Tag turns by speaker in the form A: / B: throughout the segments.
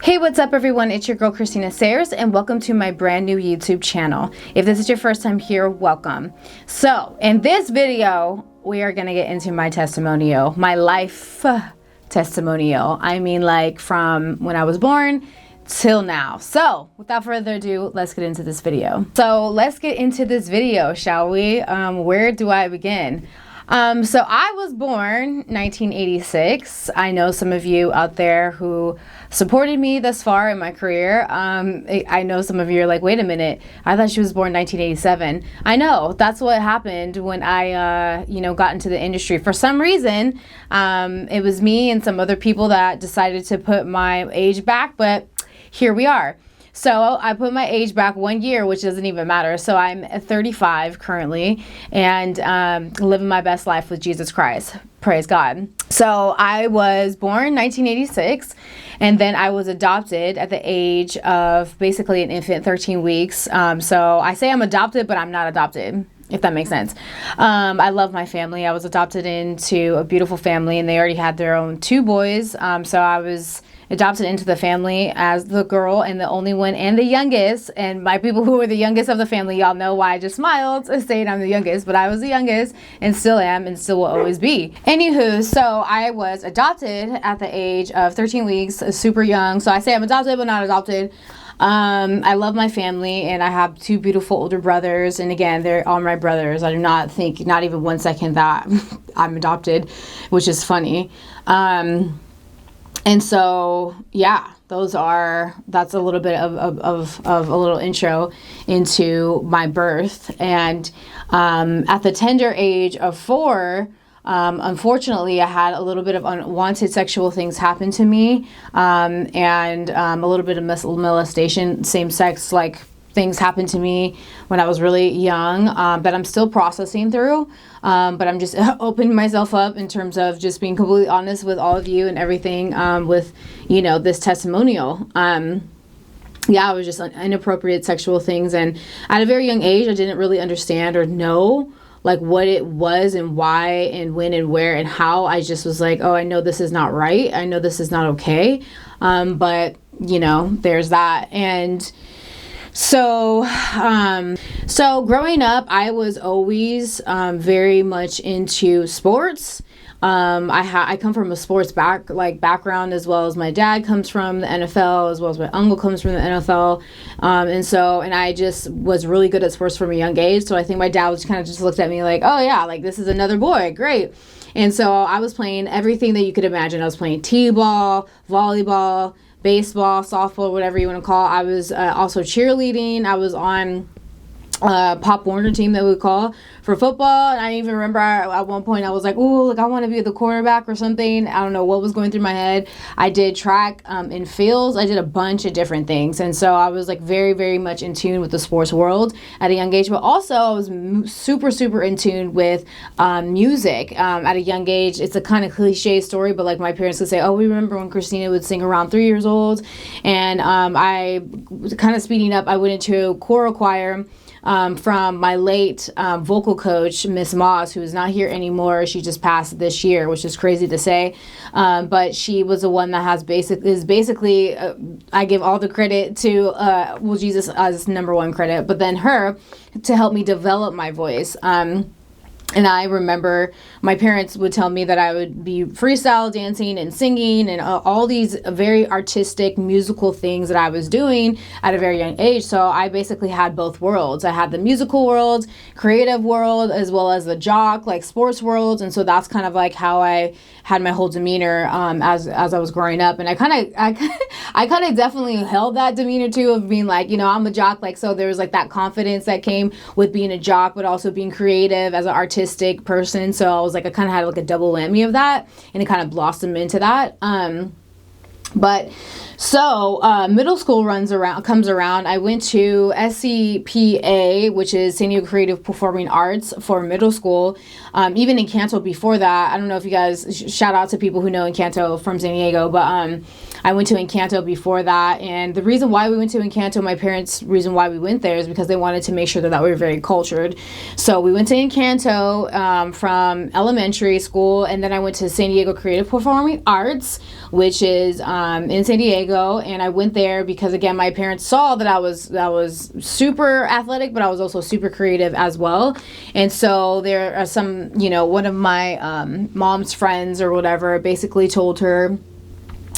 A: Hey, what's up everyone? It's your girl Chrystinasayers and welcome to my brand new YouTube channel. If this is your first time here, welcome. So in this video, we are going to get into my testimonial, my life testimonial. I mean, like from when I was born till now. So without further ado, let's get into this video. Shall we? Where do I begin? So I was born 1986. I know some of you out there who supported me thus far in my career. I know some of you are like, wait a minute, I thought she was born 1987. I know, that's what happened when I, got into the industry. For some reason, it was me and some other people that decided to put my age back, but here we are. So I put my age back 1 year, which doesn't even matter. So I'm 35 currently and living my best life with Jesus Christ. Praise God. So I was born 1986 and then I was adopted at the age of basically an infant, 13 weeks. So I say I'm adopted, but I'm not adopted, if that makes sense. I love my family. I was adopted into a beautiful family and they already had their own 2 boys. So I was adopted into the family as the girl and the only one and the youngest. And my people who were the youngest of the family, y'all know why I just smiled saying I'm the youngest, but I was the youngest and still am and still will always be. Anywho, so I was adopted at the age of 13 weeks, super young. So I say I'm adopted, but not adopted. I love my family and I have 2 beautiful older brothers. And again, they're all my brothers. I do not think, not even 1 second that I'm adopted, which is funny. And so, yeah, that's a little bit of a little intro into my birth. And at the tender age of 4, unfortunately, I had a little bit of unwanted sexual things happen to me, and a little bit of molestation, same-sex like things happened to me when I was really young, that I'm still processing through. But I'm just opening myself up in terms of just being completely honest with all of you and everything, with, this testimonial. It was just inappropriate sexual things. And at a very young age, I didn't really understand or know like what it was and why and when and where and how. I just was like, oh, I know this is not right. I know this is not okay. But there's that. And so growing up, I was always very much into sports. I come from a sports background, as well as my dad comes from the NFL, as well as my uncle comes from the NFL. And I just was really good at sports from a young age. So I think my dad was kind of just looked at me like, oh yeah, like this is another boy. Great. And so I was playing everything that you could imagine. I was playing t-ball, volleyball, baseball, softball, whatever you want to call. I was also cheerleading. I was on Pop Warner team that we would call for football. And I even remember at one point I was like, oh, look, I want to be the quarterback or something. I don't know what was going through my head. I did track in fields. I did a bunch of different things. And so I was like very, very much in tune with the sports world at a young age. But also I was super, super in tune with music at a young age. It's a kind of cliche story, but like my parents would say, oh, we remember when Christina would sing around 3 years old. And I kind of speeding up, I went into choral choir from my late vocal coach, Miss Moss, who is not here anymore. She just passed this year, which is crazy to say. But she was the one that is basically, I give all the credit to, Jesus as number 1 credit, but then her to help me develop my voice. And I remember my parents would tell me that I would be freestyle dancing and singing and all these very artistic musical things that I was doing at a very young age. So I basically had both worlds. I had the musical world, creative world, as well as the jock, like sports world. And so that's kind of like how I had my whole demeanor as I was growing up. And I kind of definitely held that demeanor too, of being like, I'm a jock. Like, so there was like that confidence that came with being a jock, but also being creative as an artistic person. So I was like, I kind of had like a double whammy of that, and it kind of blossomed into that. Middle school comes around. I went to SCPA, which is San Diego Creative Performing Arts, for middle school. Even Encanto before that, I don't know if you guys, shout out to people who know Encanto from San Diego, but I went to Encanto before that, and the reason why we went to Encanto, my parents' reason why we went there is because they wanted to make sure that we were very cultured. So we went to Encanto from elementary school, and then I went to San Diego Creative Performing Arts, which is in San Diego, and I went there because, again, my parents saw that I was super athletic, but I was also super creative as well. And so there are some, one of my mom's friends or whatever basically told her,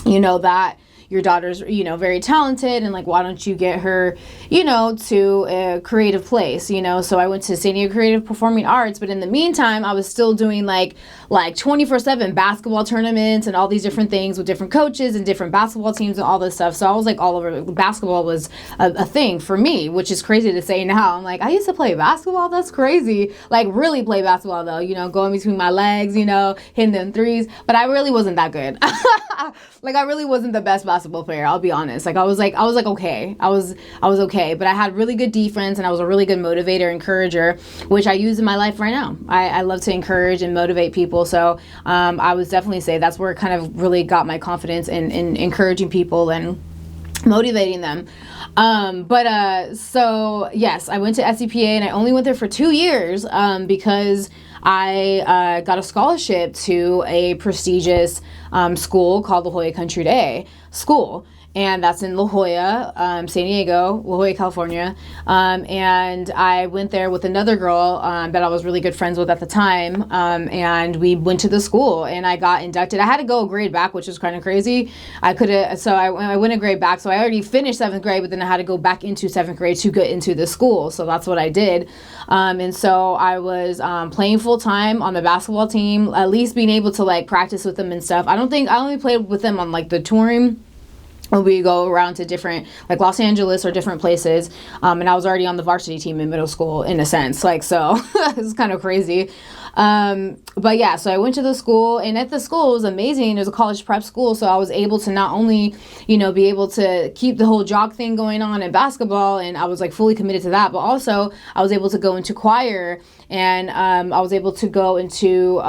A: that your daughter's, very talented, and like, why don't you get her, to a creative place, So I went to San Diego Creative Performing Arts, but in the meantime, I was still doing like 24/7 basketball tournaments and all these different things with different coaches and different basketball teams and all this stuff. So I was like all over. Basketball was a thing for me, which is crazy to say now. I'm like, I used to play basketball. That's crazy. Like, really play basketball though, going between my legs, hitting them threes. But I really wasn't that good. Like, I really wasn't the best basketball player. I'll be honest. Like, I was okay. I was okay, but I had really good defense, and I was a really good motivator, encourager, which I use in my life right now. I love to encourage and motivate people. So I would definitely say that's where it kind of really got my confidence in encouraging people and motivating them. So yes, I went to SCPA, and I only went there for 2 years because I got a scholarship to a prestigious school called La Jolla Country Day School. And that's in La Jolla, San Diego, La Jolla, California. And I went there with another girl that I was really good friends with at the time. And we went to the school, and I got inducted. I had to go a grade back, which was kind of crazy. I went a grade back. So I already finished 7th grade, but then I had to go back into 7th grade to get into the school. So that's what I did. And so I was playing full time on the basketball team, at least being able to like practice with them and stuff. I only played with them on like the touring. We go around to different, like Los Angeles or different places. And I was already on the varsity team in middle school in a sense. Like, so it's kind of crazy. But yeah, so I went to the school, and at the school it was amazing. It was a college prep school. So I was able to not only, be able to keep the whole jock thing going on in basketball, and I was like fully committed to that, but also I was able to go into choir, and I was able to go into,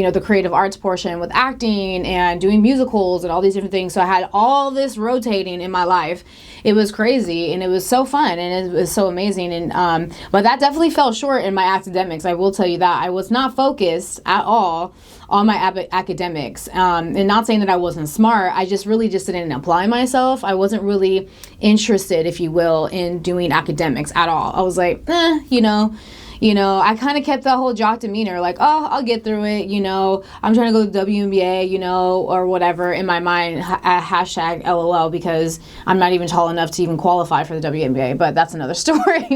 A: the creative arts portion with acting and doing musicals and all these different things. So I had all this rotating in my life. It was crazy, and it was so fun, and it was so amazing. And but that definitely fell short in my academics. I will tell you that. I was not focused at all on my academics, and not saying that I wasn't smart. I just really just didn't apply myself. I wasn't really interested, if you will, in doing academics at all. I was like, I kind of kept that whole jock demeanor, like, oh, I'll get through it, I'm trying to go to the WNBA, or whatever in my mind, hashtag LOL, because I'm not even tall enough to even qualify for the WNBA, but that's another story.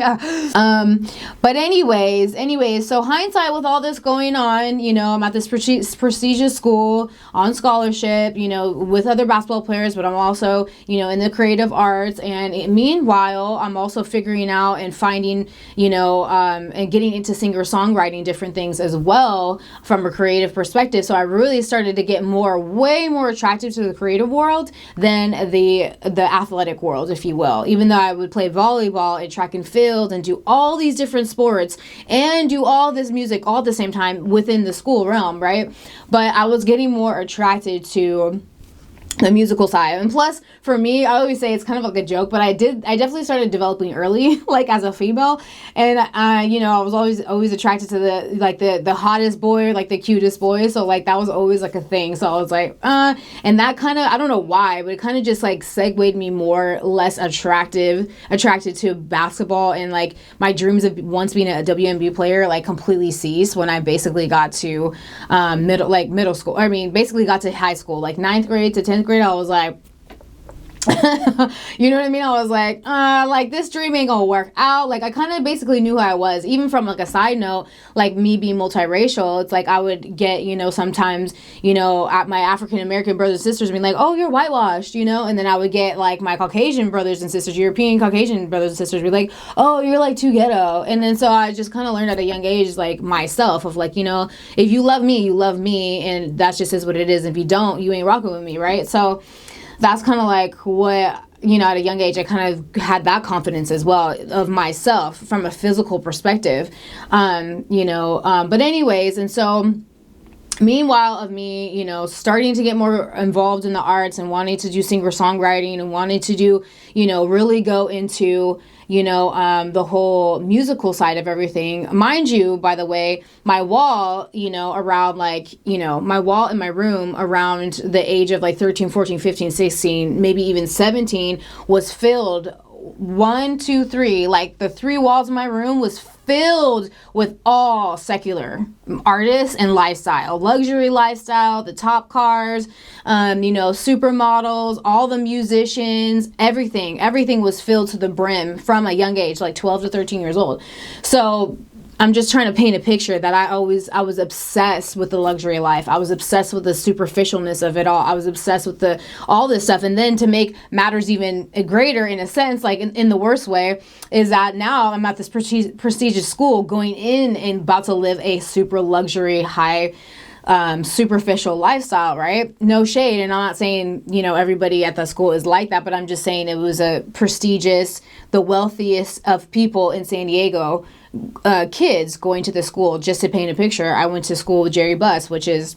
A: But anyways, so hindsight with all this going on, I'm at this prestigious school on scholarship, with other basketball players, but I'm also, in the creative arts, and meanwhile, I'm also figuring out and finding, and getting into singer-songwriting, different things as well from a creative perspective. So I really started to get way more attracted to the creative world than the athletic world, if you will. Even though I would play volleyball and track and field and do all these different sports and do all this music all at the same time within the school realm, right? But I was getting more attracted to the musical side. And plus, for me, I always say it's kind of like a joke, but I definitely started developing early, like as a female. And I was always attracted to the hottest boy, like the cutest boy. So like that was always like a thing. So I was like, and that kind of, I don't know why, but it kind of just like segued me less attracted to basketball, and like my dreams of once being a WNBA player like completely ceased when I basically got to middle school. I mean, basically got to high school, like 9th grade to 10th grade. I was like, you know what I mean? I was like this dream ain't gonna work out. Like, I kind of basically knew who I was, even from like a side note, like me being multiracial. It's like I would get, sometimes, at my African American brothers and sisters being like, oh, you're whitewashed, and then I would get like my Caucasian brothers and sisters, European Caucasian brothers and sisters be like, oh, you're like too ghetto. And then so I just kind of learned at a young age, like myself, of like, if you love me, you love me, and that's just is what it is. If you don't, you ain't rocking with me, right? So that's kind of like what, at a young age, I kind of had that confidence as well of myself from a physical perspective, but anyways, and so meanwhile of me, starting to get more involved in the arts and wanting to do singer-songwriting and wanting to do, really go into, the whole musical side of everything. Mind you, by the way, my wall, around my wall in my room around the age of 13, 14, 15, 16, maybe even 17 was filled 1, 2, 3, the 3 walls of my room was filled with all secular artists and lifestyle, luxury lifestyle, the top cars, supermodels, all the musicians, everything was filled to the brim from a young age, 12 to 13 years old. So I'm just trying to paint a picture that I was obsessed with the luxury life. I was obsessed with the superficialness of it all. I was obsessed with all this stuff. And then to make matters even greater, in a sense, in the worst way, is that now I'm at this prestigious school going in and about to live a super luxury, high, superficial lifestyle, right? No shade. And I'm not saying, everybody at the school is like that, but I'm just saying it was a prestigious, the wealthiest of people in San Diego, kids going to the school. Just to paint a picture, I went to school with Jerry Bus, which is,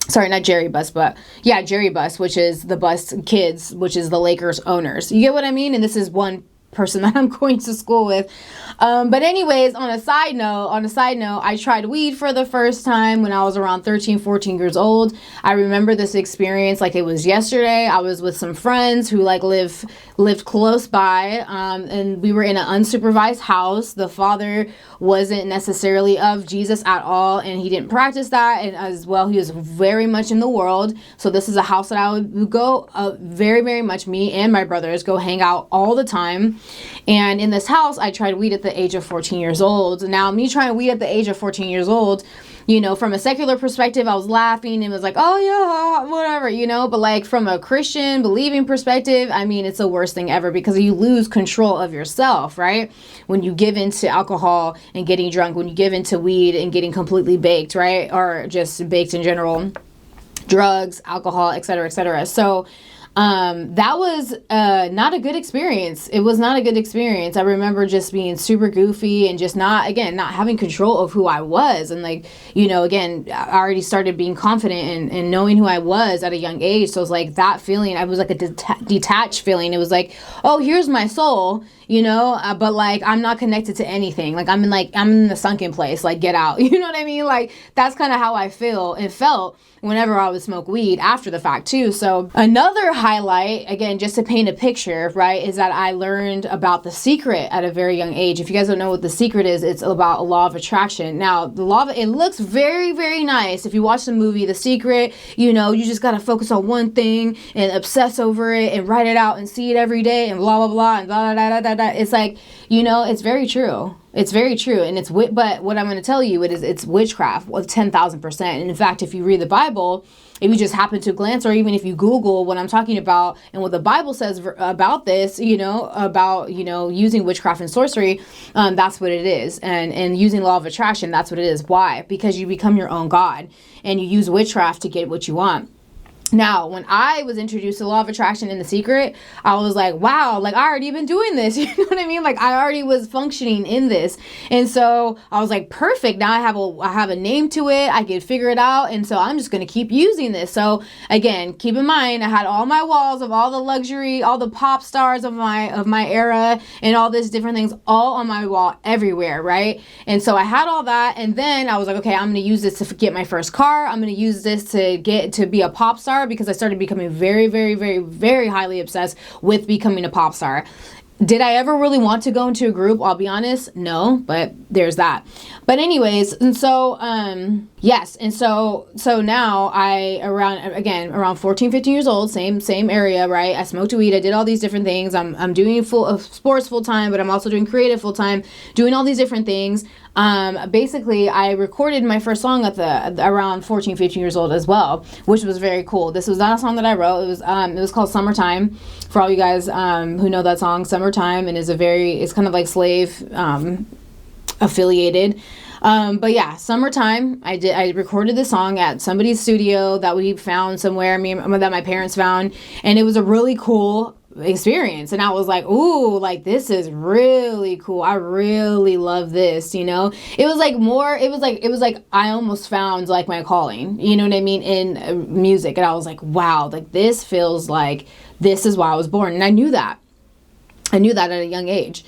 A: sorry, not Jerry Bus, but yeah, Jerry Bus, which is the Bus kids, which is the Lakers owners. You get what I mean? And this is one person that I'm going to school with. But anyways, on a side note, I tried weed for the first time when I was around 13, 14 years old. I remember this experience like it was yesterday. I was with some friends who lived close by, and we were in an unsupervised house. The father wasn't necessarily of Jesus at all, and he didn't practice that, and as well, he was very much in the world. So this is a house that I would go very, very much, me and my brothers go hang out all the time. And in this house, I tried weed at the age of 14 years old. Now, me trying weed at the age of 14 years old, from a secular perspective, I was laughing and was like, oh yeah, whatever, but from a Christian believing perspective, I mean, it's the worst thing ever because you lose control of yourself, right? When you give into alcohol and getting drunk, when you give into weed and getting completely baked, right? Or just baked in general, drugs, alcohol, et cetera, et cetera. So, that was not a good experience. It was not a good experience. I remember just being super goofy and just not having control of who I was. And again, I already started being confident and knowing who I was at a young age. So it was that feeling, I was a detached feeling. It was oh, here's my soul, but I'm not connected to anything. I'm in the sunken place, get out. You know what I mean? That's kind of how I feel and felt whenever I would smoke weed after the fact too. So another highlight, again, just to paint a picture, right, is that I learned about The Secret at a very young age. If you guys don't know what The Secret is, it's about a law of attraction. Now, it looks very, very nice. If you watch the movie The Secret, you just got to focus on one thing and obsess over it and write it out and see it every day and blah, blah, blah, and blah, blah, blah, blah, blah. It's it's very true. It's very true. And but what I'm going to tell you, it's witchcraft with 10,000%. And in fact, if you read the Bible, if you just happen to glance, or even if you Google what I'm talking about and what the Bible says about this, about using witchcraft and sorcery, that's what it is. And using law of attraction, that's what it is. Why? Because you become your own God and you use witchcraft to get what you want. Now, when I was introduced to law of attraction in The Secret, I was like, wow, I already been doing this. You know what I mean? I already was functioning in this. And so I was like, perfect. Now I have a name to it. I can figure it out. And so I'm just going to keep using this. So again, keep in mind, I had all my walls of all the luxury, all the pop stars of my era and all these different things all on my wall everywhere. Right. And so I had all that. And then I was like, okay, I'm going to use this to get my first car. I'm going to use this to be a pop star, because I started becoming very, very, very, very highly obsessed with becoming a pop star. Did I ever really want to go into a group? I'll be honest, no, but there's that. But anyways, and so, yes. And so now around 14, 15 years old, same area, right? I smoked weed. I did all these different things. I'm doing sports full time, but I'm also doing creative full time, doing all these different things. Basically, I recorded my first song around 14, 15 years old as well, which was very cool. This was not a song that I wrote. It was called Summertime, for all you guys who know that song. Summertime, and it's kind of like slave affiliated. But yeah, Summertime, I recorded the song at somebody's studio that we found somewhere, that my parents found, and it was a really cool experience. And I was like, ooh, like this is really cool. I really love this, you know? It was like I almost found like my calling, you know what I mean, in music. And I was like, wow, like this feels like this is why I was born. And I knew that at a young age.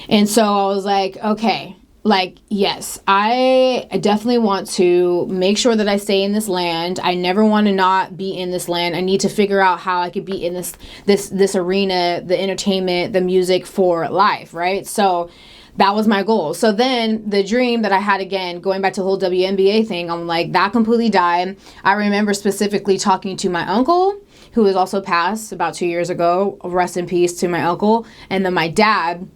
A: And so I was like, okay, like, yes, I definitely want to make sure that I stay in this land. I never want to not be in this land. I need to figure out how I could be in this arena, the entertainment, the music for life, right? So that was my goal. So then the dream that I had, again, going back to the whole WNBA thing, I'm like, that completely died. I remember specifically talking to my uncle, who was also passed about 2 years ago. Rest in peace to my uncle. And then my dad.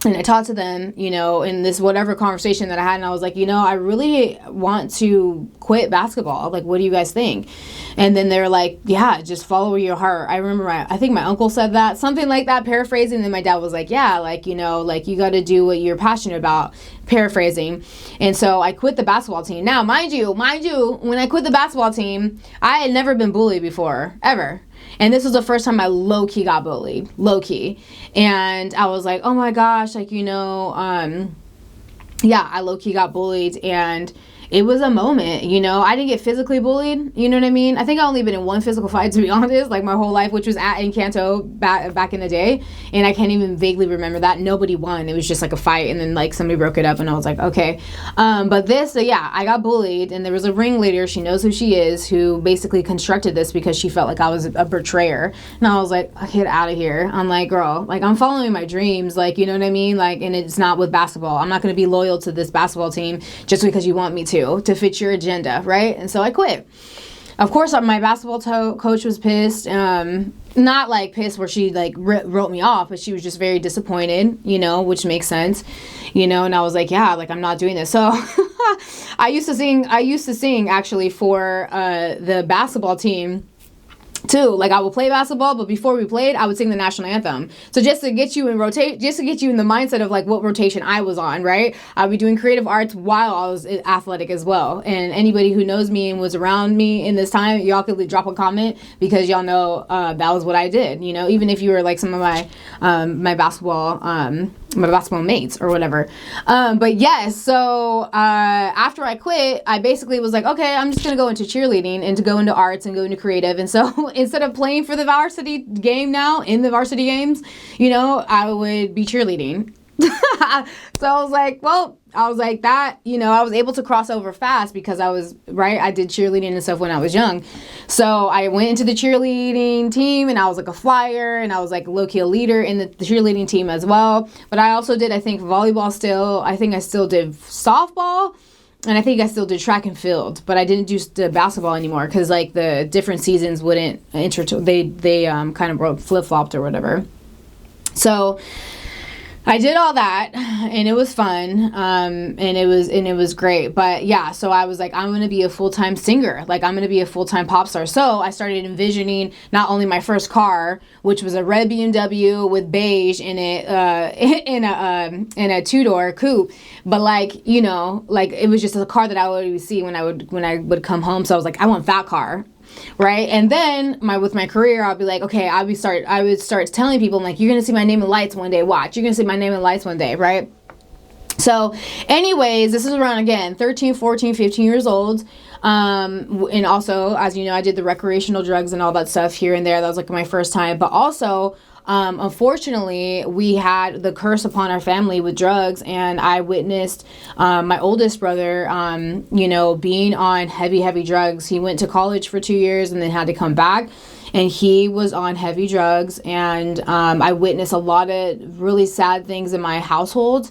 A: And I talked to them, you know, in this whatever conversation that I had, and I was like, you know, I really want to quit basketball. Like, what do you guys think? And then they're like, yeah, just follow your heart. I remember, I think my uncle said that, something like that, paraphrasing. And then my dad was like, yeah, like, you know, like you got to do what you're passionate about, paraphrasing. And so I quit the basketball team. Now, mind you, when I quit the basketball team, I had never been bullied before, ever. And this was the first time I low-key got bullied, low-key. And I was like, oh my gosh, like, you know, yeah, I low-key got bullied. And it was a moment, you know. I didn't get physically bullied, you know what I mean? I think I only been in one physical fight, to be honest, like my whole life, which was at Encanto back in the day. And I can't even vaguely remember that. Nobody won. It was just like a fight, and then like somebody broke it up, and I was like, okay. But this, yeah, I got bullied, and there was a ringleader, she knows who she is, who basically constructed this because she felt like I was a betrayer. And I was like, get out of here. I'm like, girl, like I'm following my dreams, like, you know what I mean? Like, and it's not with basketball. I'm not going to be loyal to this basketball team just because you want me to fit your agenda, right? And so I quit. Of course, my basketball coach was pissed. Not like pissed where she like wrote me off, but she was just very disappointed, you know, which makes sense, you know. And I was like, yeah, like I'm not doing this. So I used to sing actually for the basketball team too. Like I would play basketball, but before we played, I would sing the national anthem. So just to get you in just to get you in the mindset of like what rotation I was on, right? I'd be doing creative arts while I was athletic as well. And anybody who knows me and was around me in this time, y'all could drop a comment because y'all know that was what I did. You know, even if you were like some of my my basketball mates or whatever. But yes, so after I quit, I basically was like, okay, I'm just gonna go into cheerleading and to go into arts and go into creative. And so instead of playing for the varsity game now in the varsity games, you know, I would be cheerleading. So I was like, well, that, you know, I was able to cross over fast because I did cheerleading and stuff when I was young. So I went into the cheerleading team, and I was like a flyer, and I was like low-key a leader in the cheerleading team as well. But I also did, I think, volleyball still. I think I still did softball, and I think I still did track and field. But I didn't do the basketball anymore because like the different seasons wouldn't they kind of flip-flopped or whatever. So I did all that, and it was fun, and it was great. But yeah, so I was like, I'm going to be a full-time singer. Like, I'm going to be a full-time pop star. So I started envisioning not only my first car, which was a red BMW with beige in it, in a two-door coupe, but like, you know, like it was just a car that I would see when I would come home. So I was like, I want that car. Right. And then with my career, I'll be like, okay, I would start telling people, I'm like, you're going to see my name in lights one day. Watch, you're going to see my name in lights one day. Right. So anyways, this is around, again, 13, 14, 15 years old. And also, as you know, I did the recreational drugs and all that stuff here and there. That was like my first time. But also, unfortunately, we had the curse upon our family with drugs, and I witnessed my oldest brother, you know, being on heavy drugs. He went to college for 2 years and then had to come back, and he was on heavy drugs. And I witnessed a lot of really sad things in my household.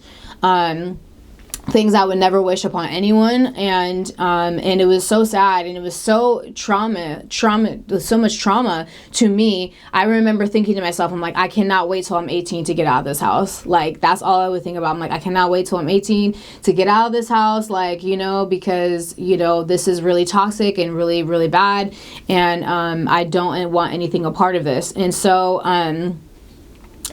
A: Things I would never wish upon anyone, and it was so sad, and it was so so much trauma to me. I remember thinking to myself, I'm like, I cannot wait till I'm 18 to get out of this house. Like, that's all I would think about. I'm like, I cannot wait till I'm 18 to get out of this house, like, you know, because, you know, this is really toxic and really, really bad, and I don't want anything a part of this. And so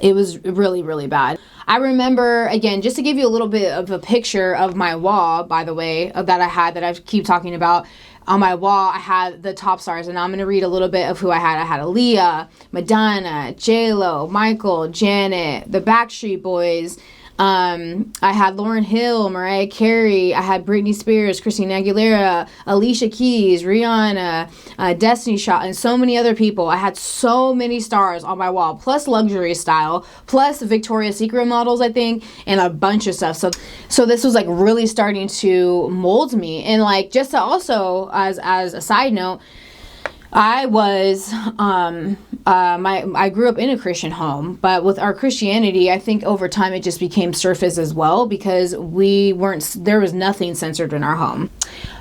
A: it was really, really bad. I remember, again, just to give you a little bit of a picture of my wall, by the way, that I keep talking about. on my wall, I had the top stars, and I'm going to read a little bit of who I had. I had Aaliyah, Madonna, J-Lo, Michael, Janet, the Backstreet Boys. I had Lauryn Hill, Mariah Carey. I had Britney Spears, Christina Aguilera, Alicia Keys, Rihanna, Destiny Child, and so many other people. I had so many stars on my wall, plus luxury style, plus Victoria's Secret models, I think, and a bunch of stuff. So this was like really starting to mold me. And like, just to also, as a side note, I was, I grew up in a Christian home, but with our Christianity, I think over time it just became surface as well, because there was nothing censored in our home.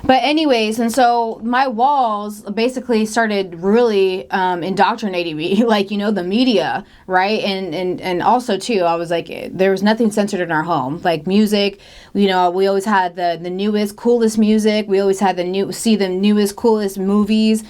A: But anyways, and so my walls basically started really indoctrinating me, like, the media, right? And also too, I was like, there was nothing censored in our home, like music. We always had the newest, coolest music. We always had the newest, coolest movies.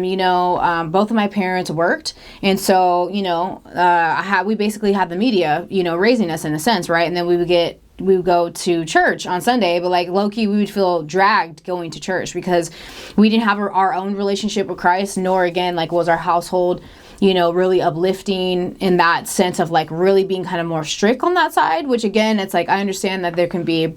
A: Both of my parents worked, and so we basically had the media, raising us in a sense, right? And then we would go to church on Sunday, but like low-key we would feel dragged going to church because we didn't have our own relationship with Christ, nor again like was our household really uplifting in that sense of like really being kind of more strict on that side, which again, it's like I understand that there can be,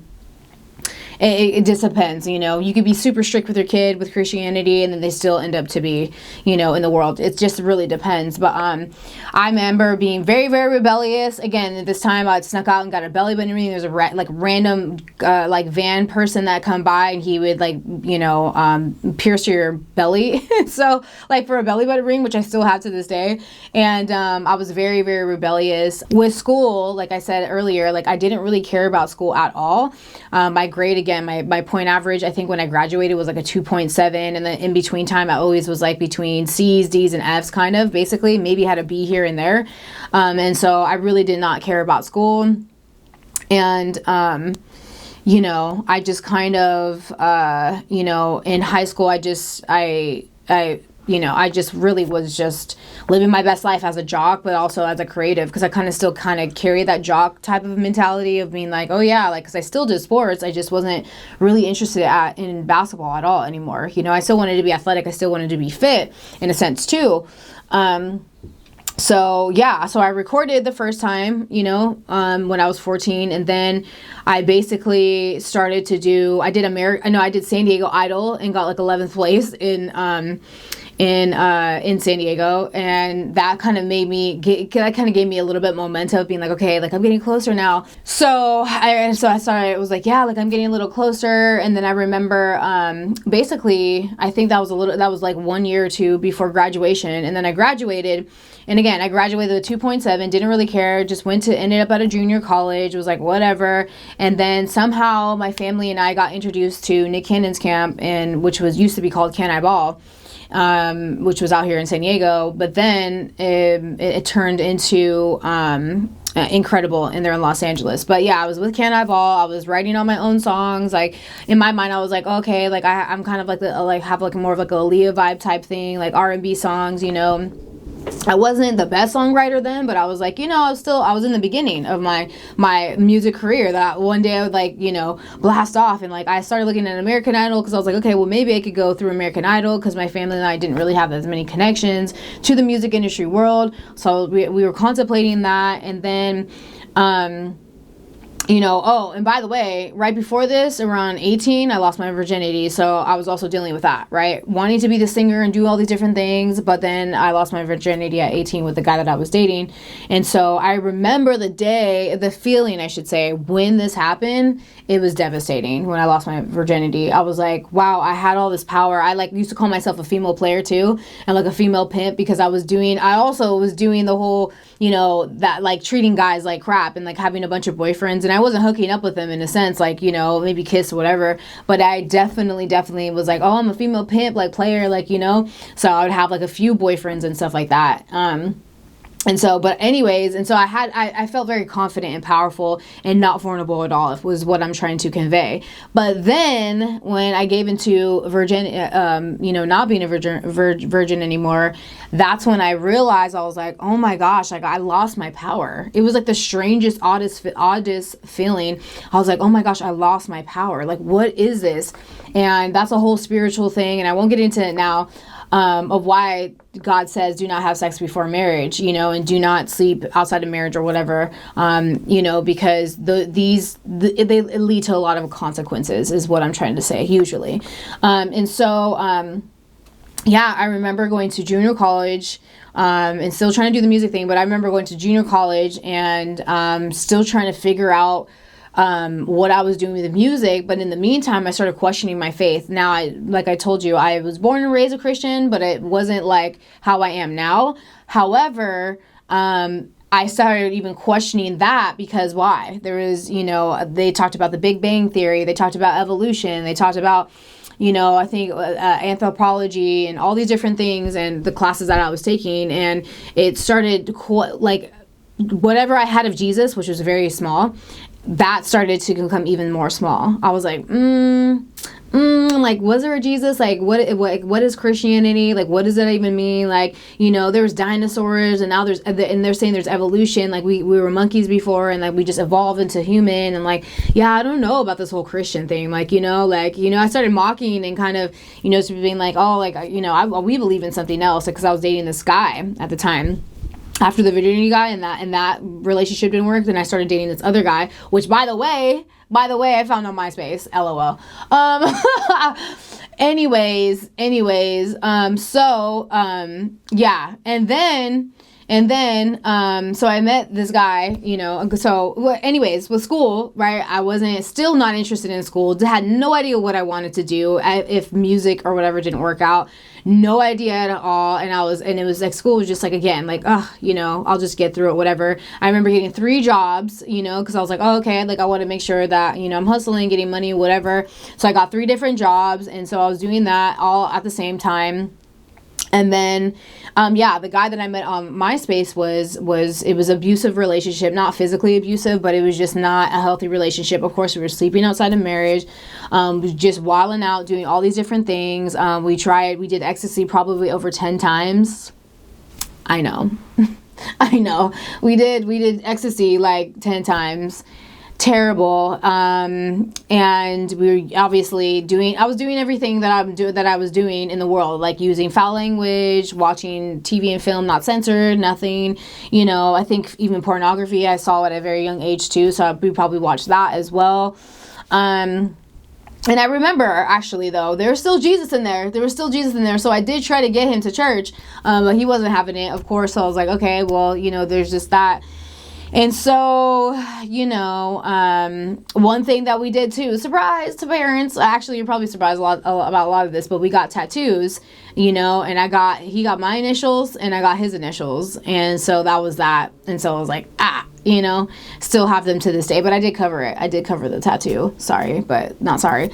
A: it just depends, you could be super strict with your kid with Christianity and then they still end up to be, in the world. It just really depends. But I remember being very, very rebellious. Again, at this time I snuck out and got a belly button ring. There's a random van person that come by and he would pierce your belly. So like for a belly button ring, which I still have to this day. And I was very, very rebellious with school. Like I said earlier, like I didn't really care about school at all. My grade, again, my point average, I think when I graduated was like a 2.7, and then in between time I always was like between C's, D's, and F's, kind of, basically, maybe had a B here and there. And so I really did not care about school. And I just kind of in high school I just really was just living my best life as a jock, but also as a creative, because I still carry that jock type of mentality of being like, oh yeah, like, because I still did sports, I just wasn't really interested in basketball at all anymore. I still wanted to be athletic, I still wanted to be fit in a sense too. So I recorded the first time, when I was 14, and then I basically started to I did San Diego Idol and got like 11th place in San Diego, and that kind of gave me a little bit momentum of being like, okay, like I'm getting closer now. So I started, it was like, yeah, like I'm getting a little closer. And then I remember, basically, I think that was like 1 year or two before graduation. And then I graduated, and again, I graduated with 2.7, didn't really care, just ended up at a junior college, was like, whatever. And then somehow my family and I got introduced to Nick Cannon's camp, which used to be called Can I Ball, which was out here in San Diego, but then it turned into Incredible, and they're in Los Angeles. But yeah, I was with Can I Ball. I was writing all my own songs. Like in my mind, I was like, okay, like I'm kind of like have like more of like a Aaliyah vibe type thing, like R&B songs, I wasn't the best songwriter then, but I was like, I was in the beginning of my music career, that one day I would blast off. And like I started looking at American Idol, because I was like, okay, well maybe I could go through American Idol, because my family and I didn't really have as many connections to the music industry world. So we were contemplating that. And then and by the way, right before this, around 18, I lost my virginity. So I was also dealing with that, right? Wanting to be the singer and do all these different things. But then I lost my virginity at 18 with the guy that I was dating. And so I remember the feeling, I should say, when this happened. It was devastating when I lost my virginity. I was like, wow, I had all this power. I used to call myself a female player too, and like a female pimp, because I also was doing the whole, that like treating guys like crap and like having a bunch of boyfriends. And I wasn't hooking up with them in a sense, like, maybe kiss or whatever. But I definitely was like, oh, I'm a female pimp, like player, like, so I would have like a few boyfriends and stuff like that. And so, but anyways, and so I felt very confident and powerful and not vulnerable at all, was what I'm trying to convey. But then when I gave into not being a virgin anymore, that's when I realized, I was like, oh my gosh, like I lost my power. It was like the strangest, oddest feeling. I was like, oh my gosh, I lost my power. Like, what is this? And that's a whole spiritual thing. And I won't get into it now. Of why God says do not have sex before marriage, and do not sleep outside of marriage or whatever, because they lead to a lot of consequences, is what I'm trying to say, usually. I remember going to junior college and still trying to do the music thing, but I remember going to junior college and still trying to figure out what I was doing with the music. But in the meantime, I started questioning my faith. Now, like I told you, I was born and raised a Christian, but it wasn't like how I am now. However, I started even questioning that, because why? There was, they talked about the Big Bang Theory. They talked about evolution. They talked about, I think anthropology and all these different things, and the classes that I was taking. And it started whatever I had of Jesus, which was very small, that started to become even more small. I was like, like, was there a Jesus? Like, what is Christianity? Like, what does that even mean? Like, there's dinosaurs, and now and they're saying there's evolution. Like, we were monkeys before, and like we just evolved into human. And like, yeah, I don't know about this whole Christian thing. Like, I started mocking and kind of, being like, oh, like, we believe in something else, because I was dating this guy at the time. After the virginity guy and that relationship didn't work, then I started dating this other guy, which by the way, I found on MySpace. LOL. So I met this guy, with school, right? I wasn't, still not interested in school, had no idea what I wanted to do, if music or whatever didn't work out, no idea at all. And it was like, school was just like, again, like, I'll just get through it, whatever. I remember getting 3 jobs, because I was like, oh, okay, like I want to make sure that, I'm hustling, getting money, whatever. So I got 3 different jobs. And so I was doing that all at the same time. And then, the guy that I met on MySpace it was abusive relationship, not physically abusive, but it was just not a healthy relationship. Of course, we were sleeping outside of marriage, just wilding out, doing all these different things. We did ecstasy probably over 10 times. I know. We did ecstasy like 10 times. Terrible. And we were obviously I was doing everything that I was doing in the world, like using foul language, watching TV and film not censored, nothing, I think even pornography I saw at a very young age too, so we probably watched that as well. And I remember, actually, though, there was still Jesus in there. So I did try to get him to church, but he wasn't having it, of course. So I was like, okay, well, there's just that. And so, one thing that we did too, surprise to parents, actually you're probably surprised about a lot of this, but we got tattoos, and he got my initials and I got his initials. And so that was that. And so I was like, still have them to this day, but I did cover it. I did cover the tattoo. Sorry, but not sorry.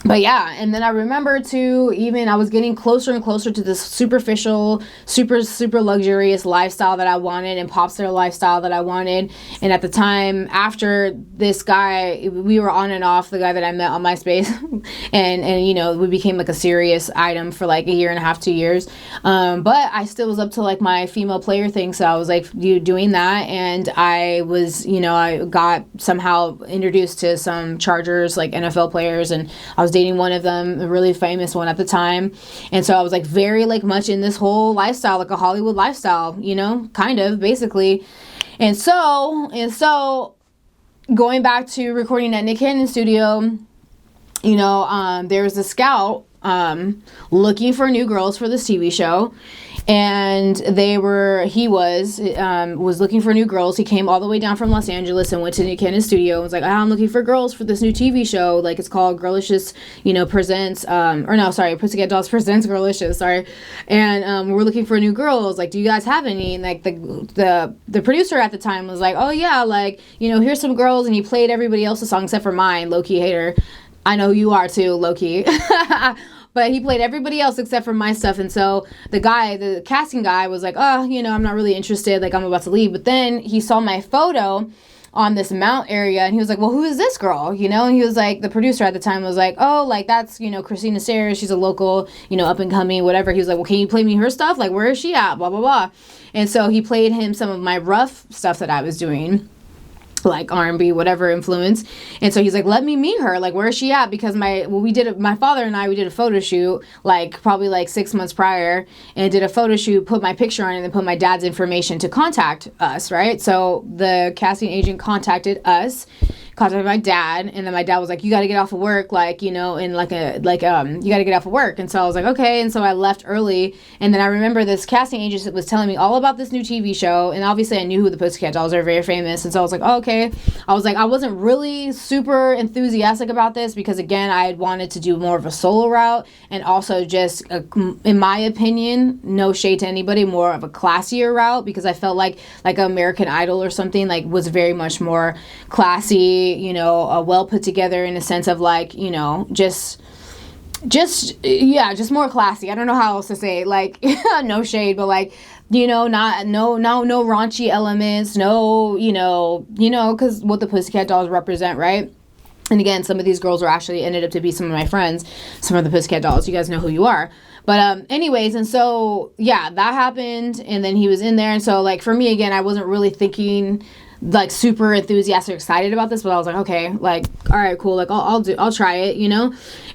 A: But yeah, and then I remember too, even I was getting closer and closer to this superficial, super luxurious lifestyle that I wanted, and popstar lifestyle that I wanted. And at the time, after this guy, we were on and off, the guy that I met on MySpace, and we became like a serious item for like a year and a half, 2 years. But I still was up to like my female player thing, so I was like doing that, and I was, I got somehow introduced to some Chargers, like NFL players, and I was dating one of them, a really famous one at the time. And so I was like very like much in this whole lifestyle, like a Hollywood lifestyle, kind of basically. And so going back to recording at Nick Cannon's studio, there was a scout looking for new girls for this TV show. And he was looking for new girls. He came all the way down from Los Angeles and went to Nick Cannon's studio and was like, I'm looking for girls for this new TV show. Like, it's called Girlicious, presents, Pussycat Dolls presents Girlicious, sorry. And we're looking for new girls. Like, do you guys have any? And like the producer at the time was like, oh yeah, like, here's some girls. And he played everybody else's song except for mine, low-key hater. I know you are too, low-key. But he played everybody else except for my stuff. And so the casting guy was like, oh, I'm not really interested. Like, I'm about to leave. But then he saw my photo on this mount area, and he was like, well, who is this girl? And he was like, the producer at the time was like, oh, like, that's, chrystinasayers. She's a local, up and coming, whatever. He was like, well, can you play me her stuff? Like, where is she at? Blah, blah, blah. And so he played him some of my rough stuff that I was doing, like R&B, whatever influence. And so he's like, let me meet her. Like, where is she at? Because my father and we did a photo shoot, like probably like 6 months prior, and did a photo shoot, put my picture on it, and then put my dad's information to contact us, right? So the casting agent contacted my dad, and then my dad was like, you got to get off of work, like, and you got to get off of work. And so I was like, okay. And so I left early, and then I remember this casting agent was telling me all about this new TV show, and obviously I knew who the Pussycat Dolls are, very famous. And so I was like, oh, okay. I was like, I wasn't really super enthusiastic about this, because again, I had wanted to do more of a solo route, and also just, in my opinion, no shade to anybody, more of a classier route, because I felt like American Idol or something, like, was very much more classy, well put together, in a sense of like, just more classy. I don't know how else to say it. Like, no shade, but like, no raunchy elements, because what the Pussycat Dolls represent, right? And again, some of these girls ended up to be some of my friends, some of the Pussycat Dolls. You guys know who you are. But anyways, and so, yeah, that happened, and then he was in there. And so, like, for me, again, I wasn't really thinking like super enthusiastic, excited about this, but I was like, okay, like, all right, cool, like, I'll try it,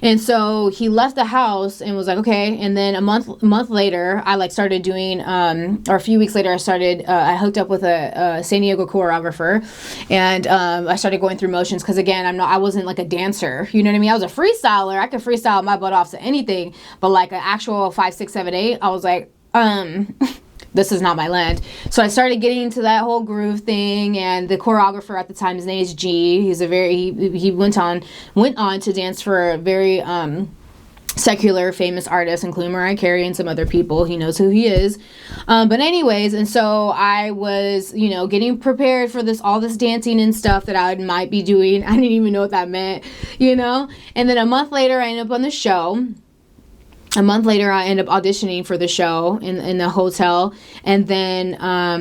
A: And so he left the house and was like, okay. And then a month later, I like started doing, or a few weeks later, I hooked up with a San Diego choreographer, and I started going through motions, because again, I wasn't like a dancer, you know what I mean? I was a freestyler. I could freestyle my butt off to anything, but like an actual 5, 6, 7, 8, I was like, this is not my land. So I started getting into that whole groove thing, and the choreographer at the time, his name is G. He went on to dance for a very secular famous artists, including Mariah Carey and some other people. He knows who he is. But anyways, and so I was, getting prepared for all this dancing and stuff that I might be doing. I didn't even know what that meant, And then a month later, I ended up on the show. A month later, I ended up auditioning for the show in the hotel. And then a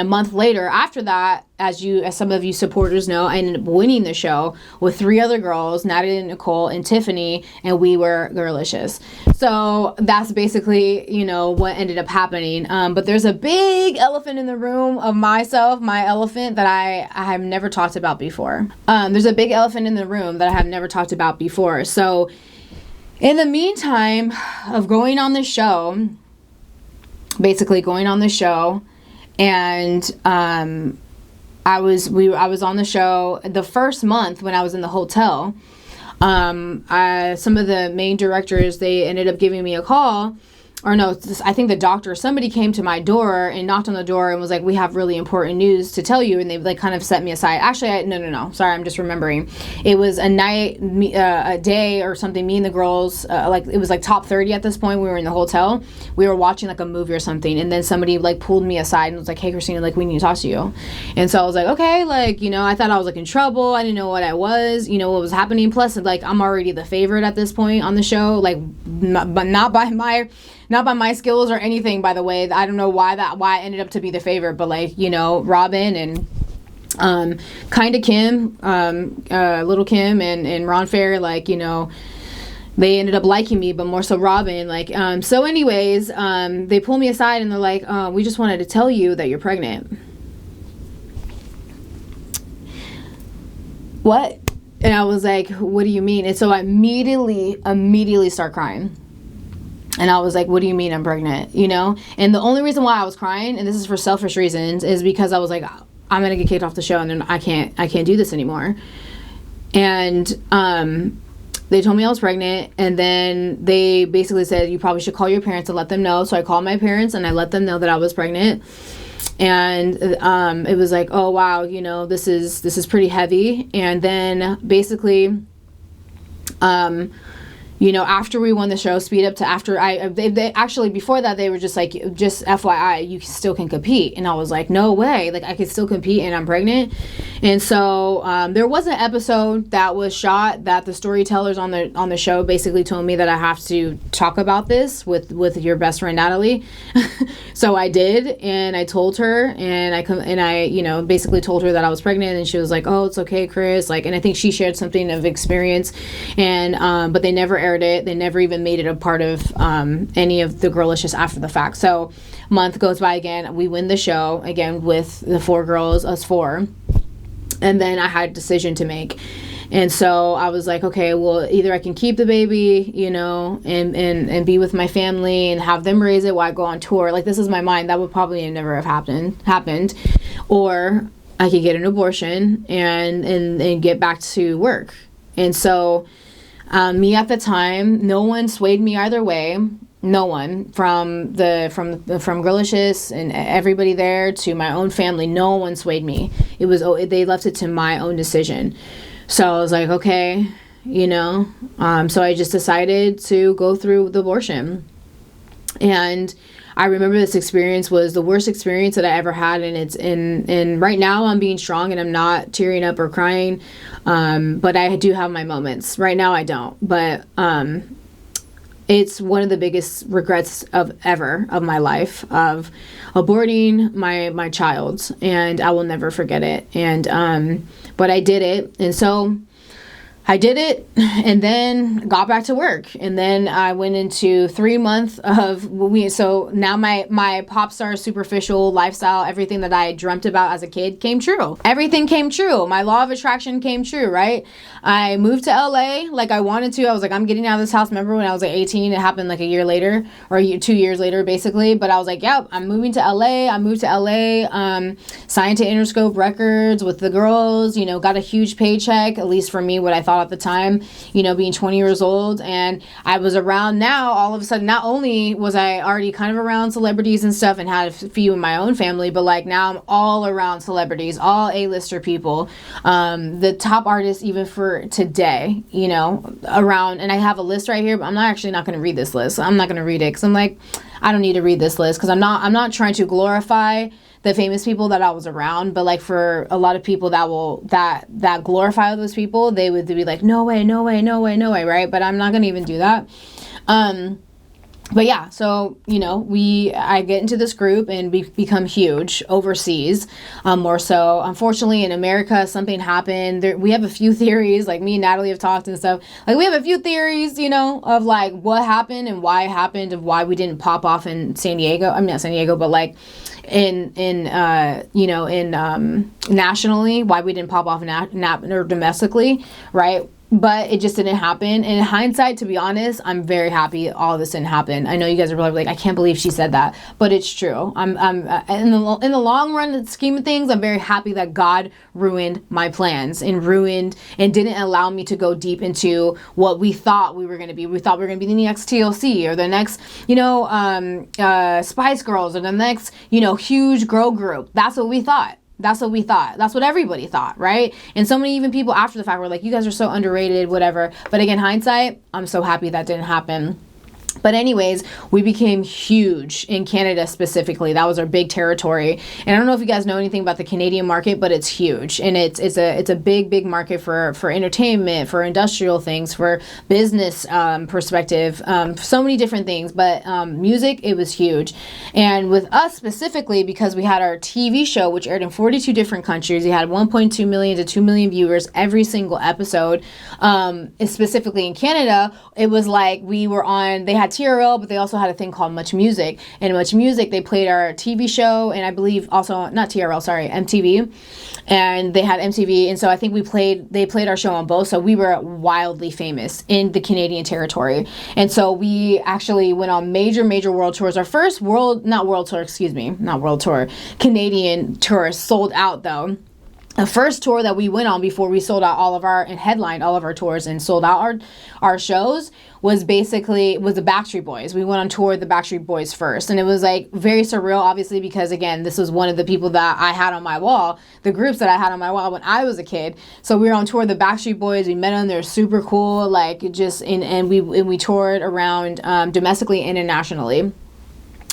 A: month later after that, as some of you supporters know, I ended up winning the show with 3 other girls, Natalie, Nicole, and Tiffany, and we were girlicious. So that's basically, what ended up happening. But there's a big elephant in the room of my elephant, that I have never talked about before. There's a big elephant in the room that I have never talked about before. So in the meantime of going on the show, and I was on the show the first month when I was in the hotel. Some of the main directors, they ended up giving me a call. Or no, I think the doctor, somebody came to my door and knocked on the door and was like, we have really important news to tell you. And they like kind of set me aside. Actually, no. Sorry, I'm just remembering. It was a night, a day or something. Me and the girls, it was like top 30 at this point. We were in the hotel. We were watching like a movie or something. And then somebody like pulled me aside and was like, hey, Christina, like, we need to talk to you. And so I was like, okay, like, I thought I was like in trouble. I didn't know what I was, what was happening. Plus, like, I'm already the favorite at this point on the show. Like, not by my skills or anything, by the way. I don't know why I ended up to be the favorite, but like, Robin and Kinda Kim, Little Kim and Ron Fair, like, they ended up liking me, but more so Robin. Like, so anyways, they pull me aside and they're like, we just wanted to tell you that you're pregnant. What? And I was like, what do you mean? And so I immediately start crying. And I was like, what do you mean I'm pregnant? And the only reason why I was crying, and this is for selfish reasons, is because I was like, I'm going to get kicked off the show, and then I can't do this anymore. And they told me I was pregnant, and then they basically said, you probably should call your parents and let them know. So I called my parents and I let them know that I was pregnant. And it was like, oh wow, this is pretty heavy. And then basically after we won the show, speed up to after they actually, before that, they were just like, just FYI, you still can compete. And I was like, no way, like I could still compete and I'm pregnant. And so there was an episode that was shot that the storytellers on the show basically told me that I have to talk about this with your best friend Natalie. So I did, and I told her, and I basically told her that I was pregnant, and she was like, oh, it's okay, Chris, like, and I think she shared something of experience, and but they never aired it. They never even made it a part of any of the girlicious after the fact. So month goes by again, we win the show again with the 4 girls, us 4. And then I had a decision to make. And so I was like, okay, well, either I can keep the baby, and be with my family and have them raise it while I go on tour. Like, this is my mind. That would probably never have happened. Or I could get an abortion and get back to work. And so me at the time, no one swayed me either way. No one from Girlicious and everybody there to my own family, no one swayed me. They left it to my own decision. So I was like, okay, so I just decided to go through the abortion. And I remember this experience was the worst experience that I ever had, and it's in right now I'm being strong and I'm not tearing up or crying, but I do have my moments. Right now I don't, but it's one of the biggest regrets of my life, of aborting my child, and I will never forget it. And but I did it, and so I did it, and then got back to work, and then I went into 3 months of so now my pop star superficial lifestyle, everything that I dreamt about as a kid came true. Everything came true. My law of attraction came true, right? I moved to LA like I wanted to. I was like, I'm getting out of this house. Remember when I was like 18? It happened like a year later, or 2 years later, basically. But I was like, yep, I'm moving to LA. I moved to LA, signed to Interscope Records with the girls, got a huge paycheck, at least for me, what I thought at the time, being 20 years old. And I was around now, all of a sudden, not only was I already kind of around celebrities and stuff and had a few in my own family, but like now I'm all around celebrities, all A-lister people, the top artists even for today, around. And I have a list right here, but I'm not going to read this list. I'm not going to read it because I'm like, I don't need to read this list because I'm not trying to glorify the famous people that I was around, but like for a lot of people that glorify those people, they would be like, no way, no way, no way, no way, right? But I'm not gonna even do that. But yeah, so, I get into this group and become huge overseas, more so. Unfortunately, in America, something happened. We have a few theories, like me and Natalie have talked and stuff. Like, we have a few theories, of like what happened and why it happened, of why we didn't pop off in San Diego. I mean, not San Diego, but like nationally, why we didn't pop off or domestically, right? But it just didn't happen. And in hindsight, to be honest, I'm very happy all this didn't happen. I know you guys are probably like, I can't believe she said that, but it's true. I'm in the long run scheme of things, I'm very happy that God ruined my plans and didn't allow me to go deep into what we thought we were going to be. We thought we were going to be the next TLC or the next, Spice Girls or the next, huge girl group. That's what we thought. That's what we thought. That's what everybody thought, right? And so many even people after the fact were like, you guys are so underrated, whatever. But again, hindsight, I'm so happy that didn't happen. But anyways, we became huge in Canada specifically. That was our big territory. And I don't know if you guys know anything about the Canadian market, but it's huge. And it's a big market for entertainment, for industrial things, for business perspective, so many different things. But music, it was huge. And with us specifically, because we had our TV show, which aired in 42 different countries, we had 1.2 million to 2 million viewers every single episode. Specifically in Canada, it was like they had TRL, but they also had a thing called Much Music. And Much Music, they played our TV show, and I believe also, not TRL, sorry, MTV. And they had MTV, and so I think they played our show on both, so we were wildly famous in the Canadian territory. And so we actually went on major world tours. Our first Canadian tour sold out though. the first tour that we went on before we sold out all of our, and headlined all of our tours and sold out our shows, was the Backstreet Boys. We went on tour with the Backstreet Boys first, and it was like very surreal, obviously, because again, this was one of the people that I had on my wall, the groups that I had on my wall when I was a kid. So we were on tour with the Backstreet Boys. We met them. They're super cool. Like, just and we toured around domestically and internationally.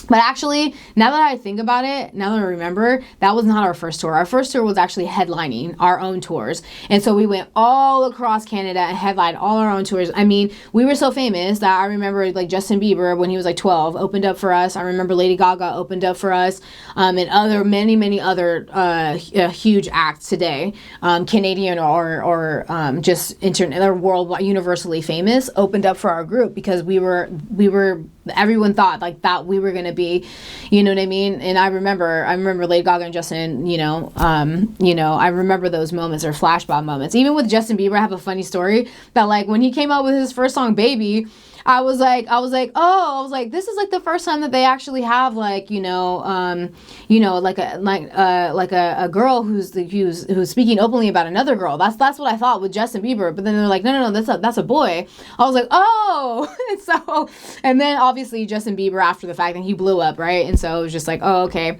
A: But actually, now that I think about it, now that I remember, that was not our first tour. Our first tour was actually headlining our own tours. And so we went all across Canada and headlined all our own tours. I mean, we were so famous that I remember like Justin Bieber, when he was like 12, opened up for us. I remember Lady Gaga opened up for us, and many other huge acts today, Canadian or just worldwide, universally famous, opened up for our group, because we were everyone thought like that we were going to be, you know what I mean? And I remember Lady Gaga and Justin, I remember those moments, or flashback moments. Even with Justin Bieber, I have a funny story that like when he came out with his first song, Baby, I was like, this is like the first time that they actually have like, like a girl who's speaking openly about another girl. That's what I thought with Justin Bieber. But then they're like, no, that's a boy. I was like, oh, and then obviously Justin Bieber, after the fact, and he blew up, right? And so it was just like, oh, okay.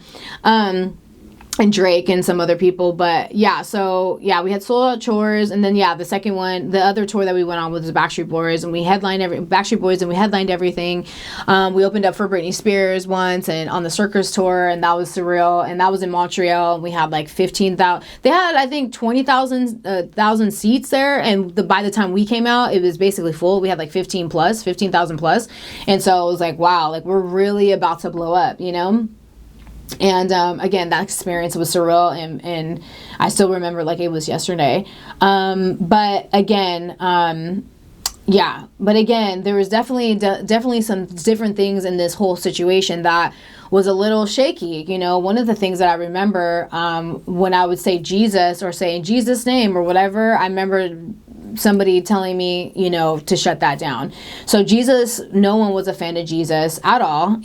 A: And Drake and some other people. But yeah, so yeah, we had sold out tours, and then the second one, the other tour that we went on was the Backstreet Boys, and we headlined everything. We opened up for Britney Spears once, and on the Circus tour, and that was surreal, and that was in Montreal, and we had like 15,000. They had, I think, 20,000 seats there, and by the time we came out, it was basically full. We had like 15,000 plus, and so it was like, wow, like we're really about to blow up, you know. And again, that experience was surreal, and I still remember like it was yesterday. But again, there was definitely some different things in this whole situation that was a little shaky. You know, one of the things that I remember when I would say Jesus, or say in Jesus' name or whatever, I remember somebody telling me, to shut that down. So Jesus, no one was a fan of Jesus at all,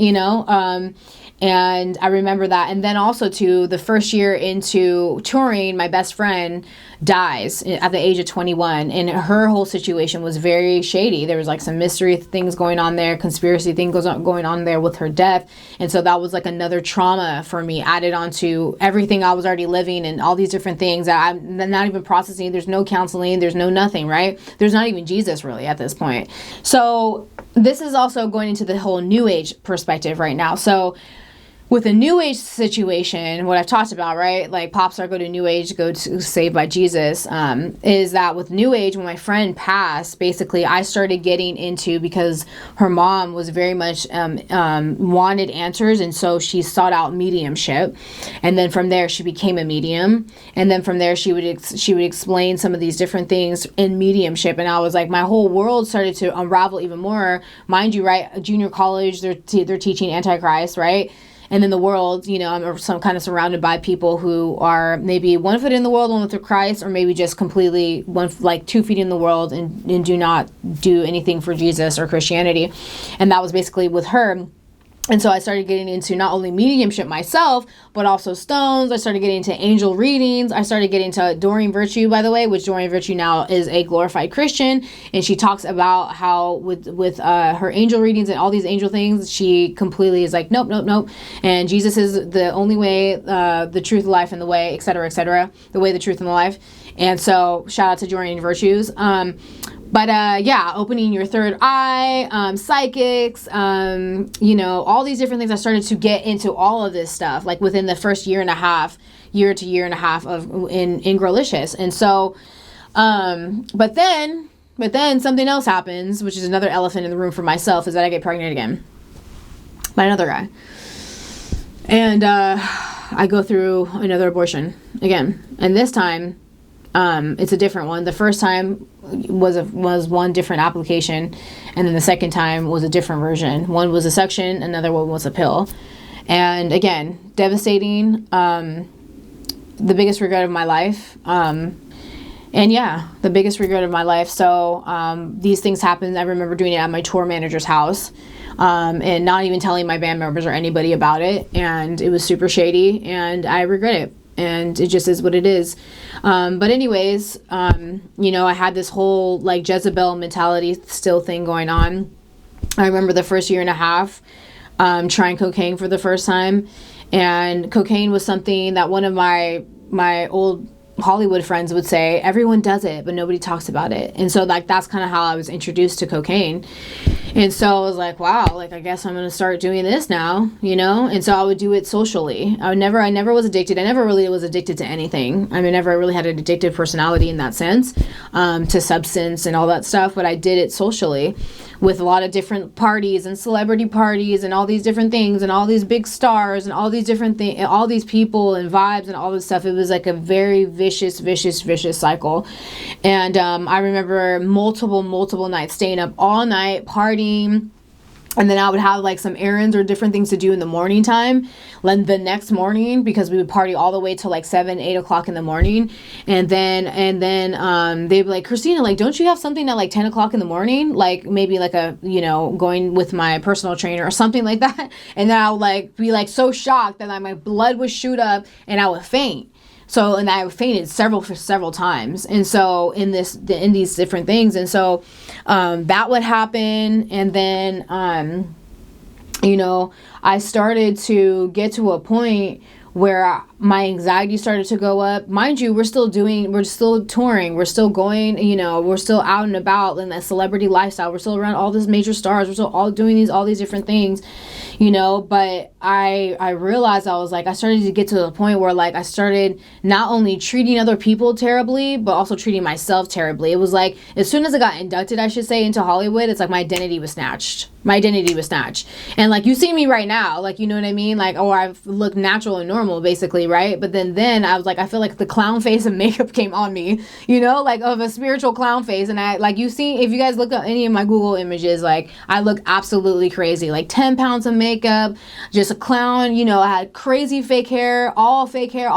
A: and I remember that. And then also too, the first year into touring, my best friend dies at the age of 21, and her whole situation was very shady. There was like some mystery things going on there, conspiracy things going on there with her death. And so that was like another trauma for me, added onto everything I was already living, and all these different things that I'm not even processing. There's no counseling, there's no nothing, right? There's not even Jesus really at this point. So this is also going into the whole New Age perspective right now. So with a New Age situation, what I've talked about, right? Like popstar, go to New Age, go to Saved by Jesus, is that with New Age, when my friend passed, basically I started getting into, because her mom was very much wanted answers, and so she sought out mediumship, and then from there she became a medium, and then from there she would explain some of these different things in mediumship, and I was like, my whole world started to unravel even more. Mind you, right? Junior college, they're teaching Antichrist, right? And in the world, I'm some kind of surrounded by people who are maybe 1 foot in the world, 1 foot with Christ, or maybe just completely 2 feet in the world and do not do anything for Jesus or Christianity. And that was basically with her. And so I started getting into not only mediumship myself, but also stones. I started getting into angel readings. I started getting into Doreen Virtue, by the way, which Doreen Virtue now is a glorified Christian. And she talks about how with her angel readings and all these angel things, she completely is like, nope. And Jesus is the only way, the truth, the life, and the way, et cetera, the way, the truth, and the life. And so shout out to Doreen Virtues. Opening your third eye, psychics, all these different things. I started to get into all of this stuff, like within the first year to year and a half of in girlicious. And so, but then something else happens, which is another elephant in the room for myself, is that I get pregnant again by another guy. And, I go through another abortion again. And this time, it's a different one. The first time was one different application, and then the second time was a different version. One was a suction, another one was a pill. And again, devastating, the biggest regret of my life. The biggest regret of my life. So these things happened. I remember doing it at my tour manager's house, and not even telling my band members or anybody about it. And it was super shady, and I regret it. and it just is what it is. But anyways, you know, I had this whole like Jezebel mentality still thing going on. I remember the first year and a half trying cocaine for the first time, and cocaine was something that one of my old Hollywood friends would say, everyone does it, but nobody talks about it. And so like that's kind of how I was introduced to cocaine. And so I was like, wow, like I guess I'm going to start doing this now, you know? And so I would do it socially. I never was addicted. I never really was addicted to anything. I mean, never really had an addictive personality in that sense, to substance and all that stuff, but I did it socially with a lot of different parties and celebrity parties and all these different things and all these big stars and all these different things, all these people and vibes and all this stuff. It was like a very vicious cycle. And I remember multiple nights staying up all night partying. And then I would have like some errands or different things to do in the morning time, like the next morning, because we would party all the way till like 7-8 o'clock in the morning. And then they'd be like, Christina, like, don't you have something at like 10 o'clock in the morning? Like maybe like a, you know, going with my personal trainer or something like that. And then I would like be like so shocked that like my blood would shoot up and I would faint. So, and I fainted several times. And so in these different things. And so, that would happen. And then, you know, I started to get to a point where my anxiety started to go up. Mind you, we're still touring, we're still going, you know, we're still out and about in that celebrity lifestyle. We're still around all these major stars. We're still all doing all these different things, you know, but I realized I started to get to the point where like I started not only treating other people terribly, but also treating myself terribly. It was like, as soon as I got inducted, I should say, into Hollywood, it's like my identity was snatched. And like, you see me right now, like, you know what I mean? Like, oh, I look natural and normal basically, right? But then I was like, I feel like the clown face of makeup came on me, you know, like of a spiritual clown face. And I, like, you see, if you guys look at any of my Google images, like I look absolutely crazy, like 10 pounds of makeup, just a clown, you know. I had crazy fake hair, all fake hair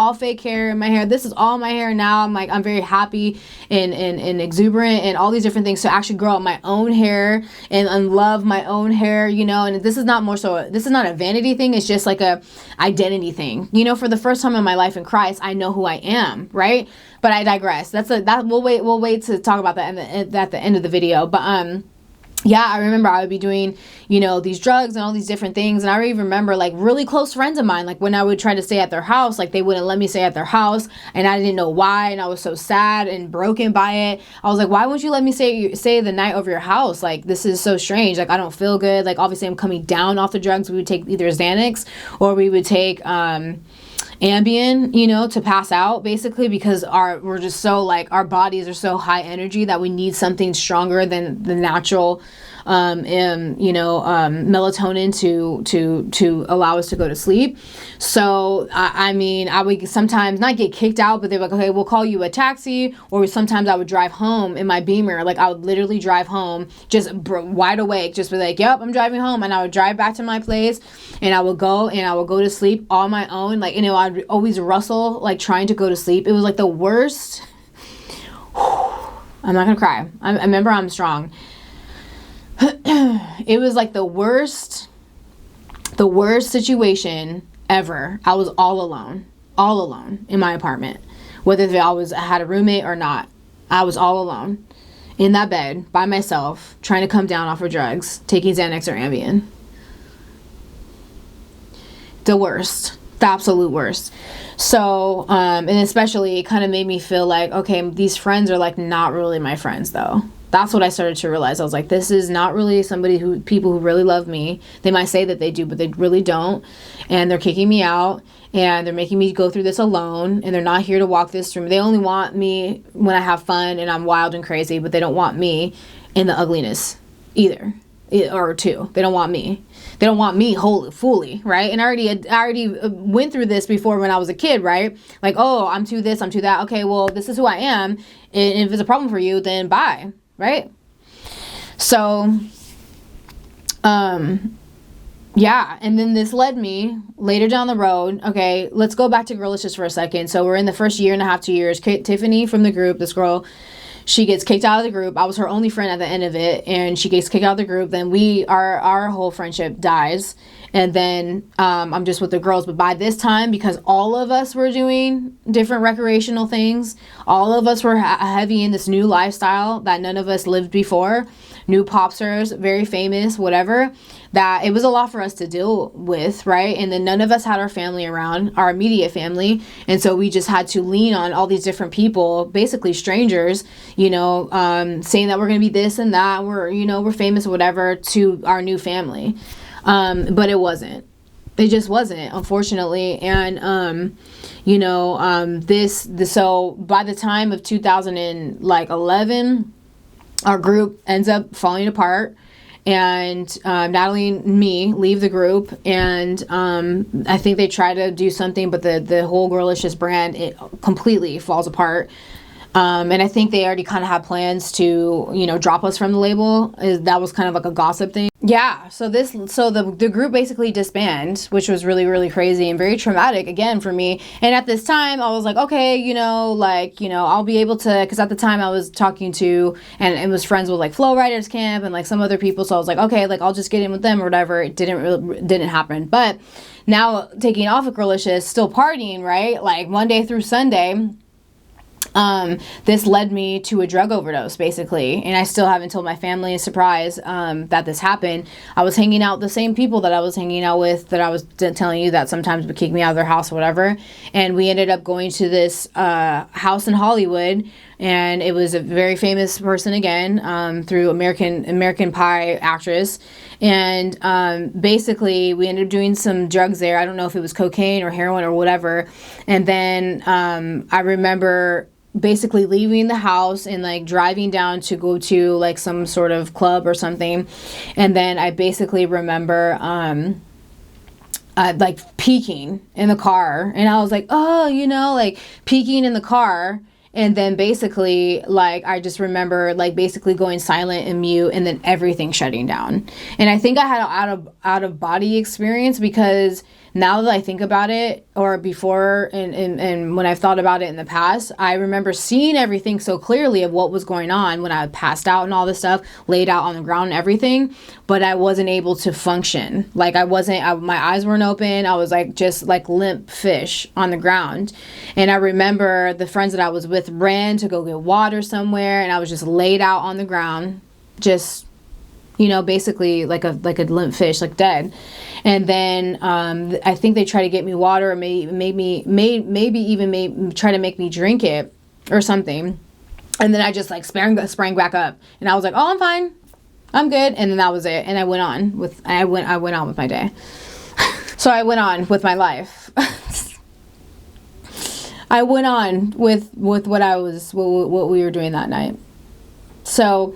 A: in my hair. This is all my hair now. I'm like, I'm very happy and exuberant and all these different things to actually grow out my own hair and love my own hair, you know. And this is not a vanity thing. It's just like a identity thing, you know. For the first time in my life in Christ, I know who I am, right? But I digress. We'll wait to talk about that at the end of the video. But yeah, I remember I would be doing, you know, these drugs and all these different things. And I even remember like really close friends of mine, like when I would try to stay at their house, like they wouldn't let me stay at their house. And I didn't know why. And I was so sad and broken by it. I was like, why won't you let me stay the night over your house? Like, this is so strange. Like, I don't feel good. Like, obviously I'm coming down off the drugs. We would take either Xanax or we would take, Ambien, you know, to pass out basically, because we're just so like, our bodies are so high energy that we need something stronger than the natural melatonin to allow us to go to sleep. So I mean, I would sometimes not get kicked out, but they were like, okay, we'll call you a taxi. Or sometimes I would drive home in my Beamer. Like I would literally drive home just wide awake, just be like, yep, I'm driving home. And I would drive back to my place and I would go to sleep on my own. Like, you know, I'd always rustle, like trying to go to sleep. It was like the worst. I'm not gonna cry. I remember I'm strong. It was like the worst situation ever. I was all alone in my apartment, whether I had a roommate or not. I was all alone in that bed by myself, trying to come down off of drugs, taking Xanax or Ambien. The worst, the absolute worst. So, and especially it kind of made me feel like, okay, these friends are like not really my friends though. That's what I started to realize. I was like, this is not really people who really love me. They might say that they do, but they really don't. And they're kicking me out and they're making me go through this alone. And they're not here to walk this through. They only want me when I have fun and I'm wild and crazy, but they don't want me in the ugliness either. Or two. They don't want me. They don't want me fully, right? And I already went through this before when I was a kid, right? Like, oh, I'm too this, I'm too that. Okay, well, this is who I am. And if it's a problem for you, then bye. Right? So, yeah. And then this led me later down the road. Okay, let's go back to girlicious for a second. So we're in the first year and a half, 2 years. Tiffany from the group, this girl, she gets kicked out of the group. I was her only friend at the end of it. And she gets kicked out of the group. Then our whole friendship dies. and then I'm just with the girls. But by this time, because all of us were doing different recreational things, all of us were heavy in this new lifestyle that none of us lived before, new popstars, very famous, whatever, that it was a lot for us to deal with, right? And then none of us had our family around, our immediate family, and so we just had to lean on all these different people, basically strangers, saying that we're going to be this and that, we're famous or whatever, to our new family. But it wasn't. It just wasn't, unfortunately. And so by the time of 2011, our group ends up falling apart, and Natalie and me leave the group, and I think they try to do something, but the whole girlicious brand, it completely falls apart. And I think they already kind of had plans to, drop us from the label. That was kind of like a gossip thing. Yeah. So the group basically disbanded, which was really, really crazy and very traumatic again for me. And at this time I was like, okay, I'll be able to, cause at the time I was talking to, and was friends with like Flow Riders Camp and like some other people. So I was like, okay, like I'll just get in with them or whatever. It didn't happen. But now taking off of girlicious, still partying, right? Like Monday through Sunday. This led me to a drug overdose, basically, and I still haven't told my family, surprise, that this happened. I was hanging out with the same people that I was hanging out with, that I was telling you that sometimes would kick me out of their house or whatever, and we ended up going to this house in Hollywood, and it was a very famous person again, through American Pie actress, and basically we ended up doing some drugs there. I don't know if it was cocaine or heroin or whatever, and then I remember basically leaving the house and like driving down to go to like some sort of club or something, and then I basically remember like peeking in the car, and I was like, oh, like peeking in the car. And then basically, like, I just remember, like, basically going silent and mute, and then everything shutting down. And I think I had an out of body experience, because now that I think about it, or before, and when I've thought about it in the past, I remember seeing everything so clearly of what was going on when I passed out and all this stuff, laid out on the ground and everything, but I wasn't able to function. Like, my eyes weren't open. I was like, just like limp fish on the ground. And I remember the friends that I was with ran to go get water somewhere, and I was just laid out on the ground, just, basically like a limp fish, like dead. And then I think they tried to get me water, or maybe even try to make me drink it or something. And then I just like sprang back up, and I was like, oh, I'm fine, I'm good. And then that was it. And I went on with my day. So I went on with my life. I went on with what we were doing that night. So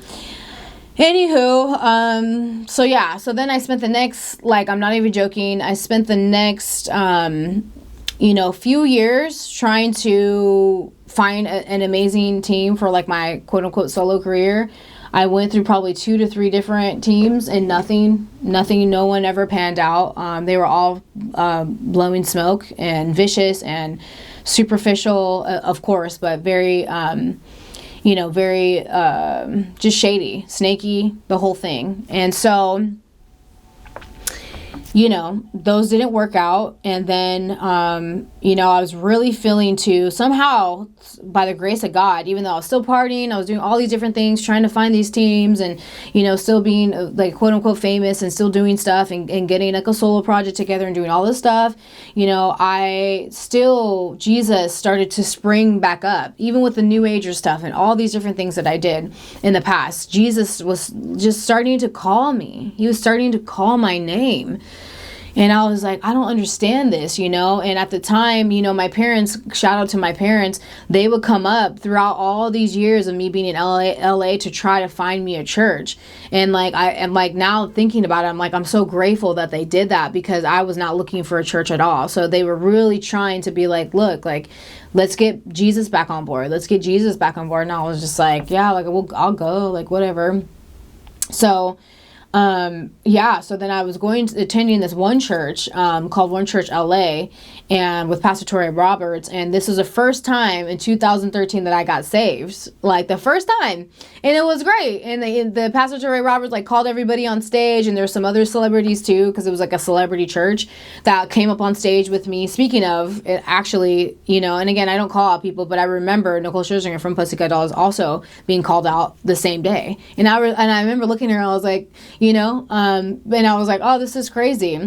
A: anywho, so then I spent the next, like, I'm not even joking, I spent the next, few years trying to find an amazing team for like my quote unquote solo career. I went through probably 2 to 3 different teams, and nothing, no one ever panned out. They were all blowing smoke and vicious and superficial, of course, but very, very just shady, snaky, the whole thing. And so, those didn't work out. And then, I was really feeling to somehow, by the grace of God, even though I was still partying, I was doing all these different things, trying to find these teams, and, still being like quote unquote famous, and still doing stuff, and getting like a solo project together and doing all this stuff. Jesus started to spring back up, even with the New Ager stuff and all these different things that I did in the past. Jesus was just starting to call me. He was starting to call my name. And I was like, I don't understand this, And at the time, my parents, shout out to my parents, they would come up throughout all these years of me being in LA to try to find me a church. And like, I am like, now thinking about it, I'm like, I'm so grateful that they did that, because I was not looking for a church at all. So they were really trying to be like, look, like, let's get Jesus back on board. Let's get Jesus back on board. And I was just like, yeah, like, I'll go, like, whatever. So, so then I was attending this one church, called One Church LA, and with Pastor Tori Roberts. And this was the first time in 2013 that I got saved, like the first time. And it was great. And the Pastor Tori Roberts like called everybody on stage, and there's some other celebrities too, because it was like a celebrity church that came up on stage with me. Speaking of, it actually, you know, and again, I don't call out people, but I remember Nicole Scherzinger from Pussycat Dolls also being called out the same day. And I remember looking at her, and I was like, you know, and I was like, oh, this is crazy.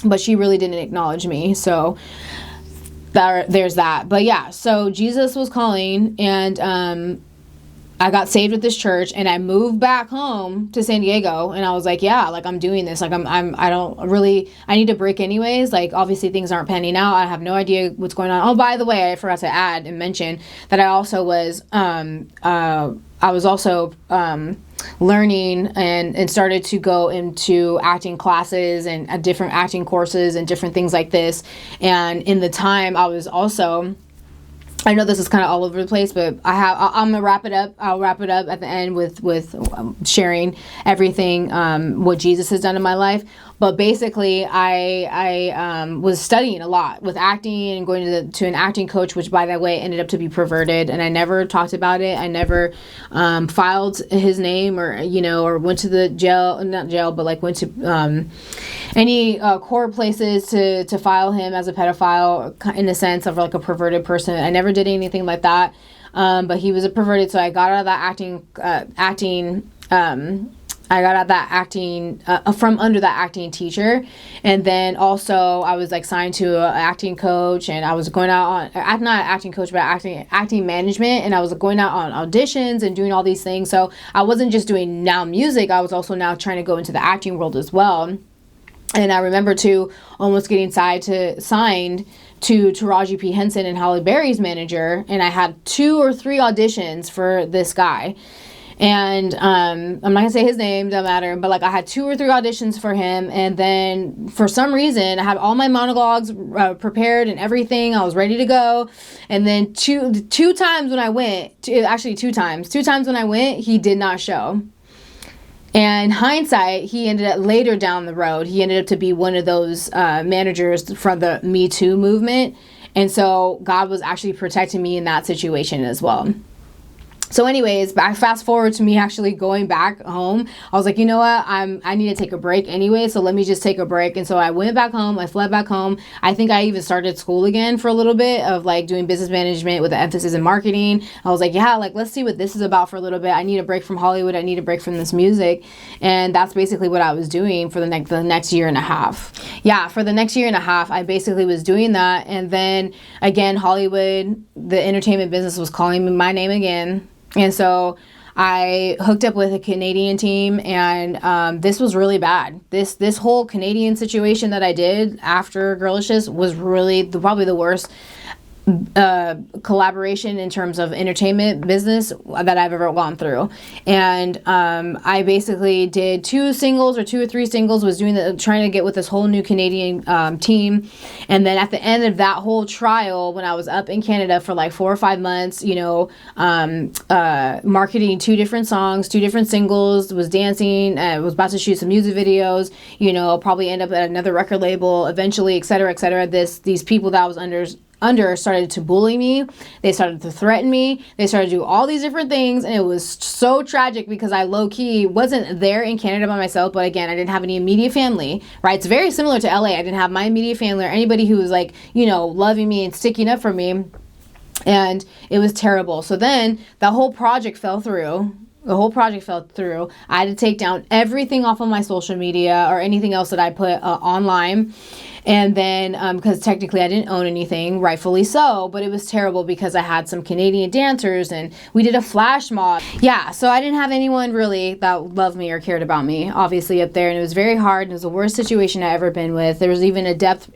A: But she really didn't acknowledge me. So there's that. But yeah, so Jesus was calling, and I got saved at this church, and I moved back home to San Diego, and I was like, yeah, like I'm doing this. Like I need a break anyways. Like obviously things aren't panning out. I have no idea what's going on. Oh, by the way, I forgot to add and mention that I also was, learning and started to go into acting classes and different acting courses and different things like this. And in the time I was also, I know this is kind of all over the place, but I'm gonna wrap it up. I'll wrap it up at the end with sharing everything what Jesus has done in my life. But basically, I was studying a lot with acting and going to an acting coach, which by the way ended up to be perverted, and I never talked about it. I never filed his name or went to the jail, not jail, but like went to any court places to file him as a pedophile in a sense of like a perverted person. I never did anything like that, but he was a perverted. So I got out of that I got out that acting from under that acting teacher. And then also I was like signed to an acting coach, and I was going out on, not acting coach, but acting management. And I was going out on auditions and doing all these things. So I wasn't just doing now music. I was also now trying to go into the acting world as well. And I remember too, almost getting signed to Taraji P. Henson and Halle Berry's manager. And I had 2 or 3 auditions for this guy. And I'm not gonna say his name, don't matter, but like I had 2 or 3 auditions for him, and then for some reason I had all my monologues prepared and everything. I was ready to go, and then two times when I went, actually 2 times when I went, he did not show. And hindsight, he ended up later down the road, he ended up to be one of those managers from the Me Too movement, and so God was actually protecting me in that situation as well. So anyways, fast forward to me actually going back home. I was like, you know what? I need to take a break anyway, so let me just take a break. And so I went back home. I fled back home. I think I even started school again for a little bit of like doing business management with an emphasis in marketing. I was like, yeah, like let's see what this is about for a little bit. I need a break from Hollywood. I need a break from this music. And that's basically what I was doing for the next year and a half. Yeah, for the next year and a half, I basically was doing that. And then again, Hollywood, the entertainment business was calling me my name again. And so I hooked up with a Canadian team, and this was really bad. This whole Canadian situation that I did after Girlicious was really probably the worst collaboration in terms of entertainment business that I've ever gone through. And I basically did 2 singles or 2 or 3 singles, was trying to get with this whole new Canadian team. And then at the end of that whole trial, when I was up in Canada for like 4 or 5 months, marketing 2 different songs, 2 different singles, was dancing, was about to shoot some music videos, probably end up at another record label eventually, et cetera, et cetera. These people that I was under started to bully me. They started to threaten me. They started to do all these different things, and it was so tragic because I low-key wasn't there in Canada by myself, but again, I didn't have any immediate family, right? It's very similar to LA. I didn't have my immediate family or anybody who was like, loving me and sticking up for me, and it was terrible. So then the whole project fell through. I had to take down everything off of my social media or anything else that I put online. And then, because technically I didn't own anything, rightfully so, but it was terrible because I had some Canadian dancers and we did a flash mob. Yeah, so I didn't have anyone really that loved me or cared about me, obviously, up there. And it was very hard. It was the worst situation I ever been with. There was even a in-depth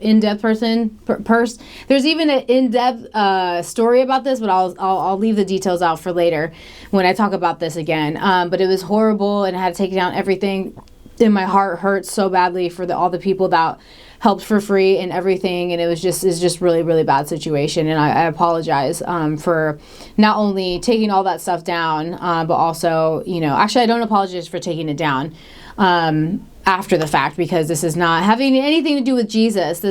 A: There's even an in-depth story about this, but I'll leave the details out for later when I talk about this again. But it was horrible, and I had to take down everything. And my heart hurts so badly for all the people that helped for free and everything, and it's just really, really bad situation. And I apologize for not only taking all that stuff down, but also, actually I don't apologize for taking it down. after the fact, because this is not having anything to do with Jesus.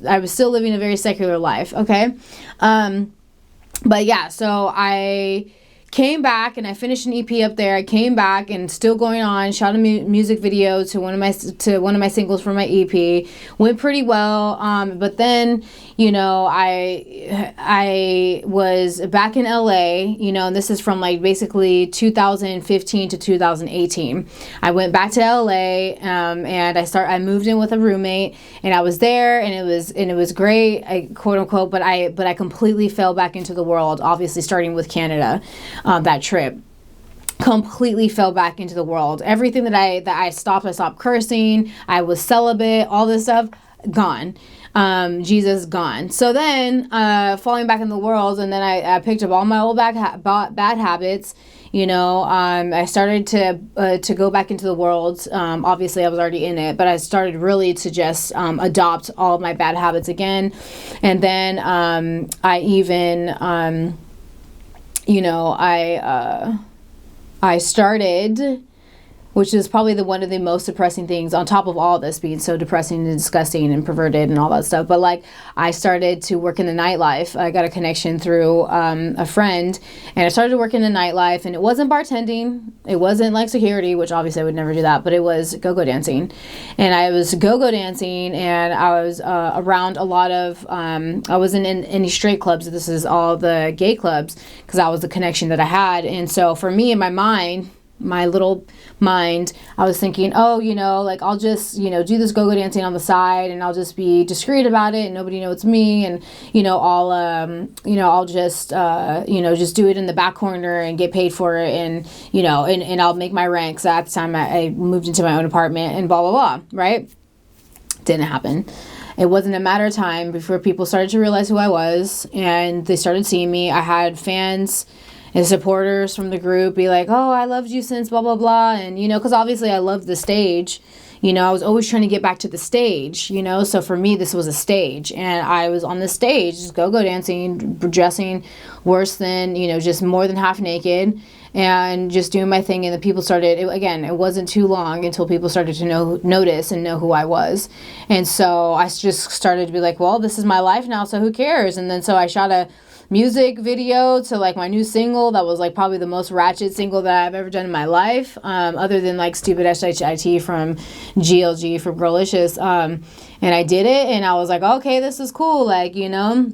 A: I was still living a very secular life. Okay. But yeah, so I came back and I finished an EP up there. I came back and still going on, shot a music video to one of my singles for my EP. Went pretty well. But then, you know, I was back in LA, you know, and this is from like basically 2015 to 2018. I went back to LA, and I moved in with a roommate, and I was there, and it was great, quote unquote, but I completely fell back into the world, obviously starting with Canada. That trip completely fell back into the world. Everything that I stopped cursing. I was celibate, all this stuff gone. Jesus gone. So then falling back in the world, and then I picked up all my old bad habits. You know, I started to go back into the world. Obviously, I was already in it, but I started really to just adopt all of my bad habits again. And then I even you know, I started, which is probably one of the most depressing things, on top of all this being so depressing and disgusting and perverted and all that stuff. But like, I started to work in the nightlife. I got a connection through a friend, and I started to work in the nightlife, and it wasn't bartending. It wasn't like security, which obviously I would never do that, but it was go-go dancing. And I was go-go dancing, and I was around a lot of, I wasn't in any straight clubs. This is all the gay clubs, because that was the connection that I had. And so for me, in my mind, my little mind, I was thinking, oh, you know, like, I'll just, you know, do this go-go dancing on the side, and I'll just be discreet about it, and nobody knows it's me, and, you know, I'll just, you know, just do it in the back corner and get paid for it, and, you know, and I'll make my rent, because at the time I moved into my own apartment, and blah, blah, blah, right? Didn't happen. It wasn't a matter of time before people started to realize who I was, and they started seeing me. I had fans and supporters from the group be like, oh, I loved you since blah, blah, blah. And, you know, because obviously I loved the stage. You know, I was always trying to get back to the stage, you know. So for me, this was a stage. And I was on the stage, just go-go dancing, dressing worse than, you know, just more than half naked, and just doing my thing. And the people started, it wasn't too long until people started to notice and know who I was. And so I just started to be like, well, this is my life now, so who cares? And then so I shot a music video to like my new single that was like probably the most ratchet single that I've ever done in my life, other than like Stupid SHIT from GLG from Girlicious, and I did it, and I was like, okay, this is cool, like, you know.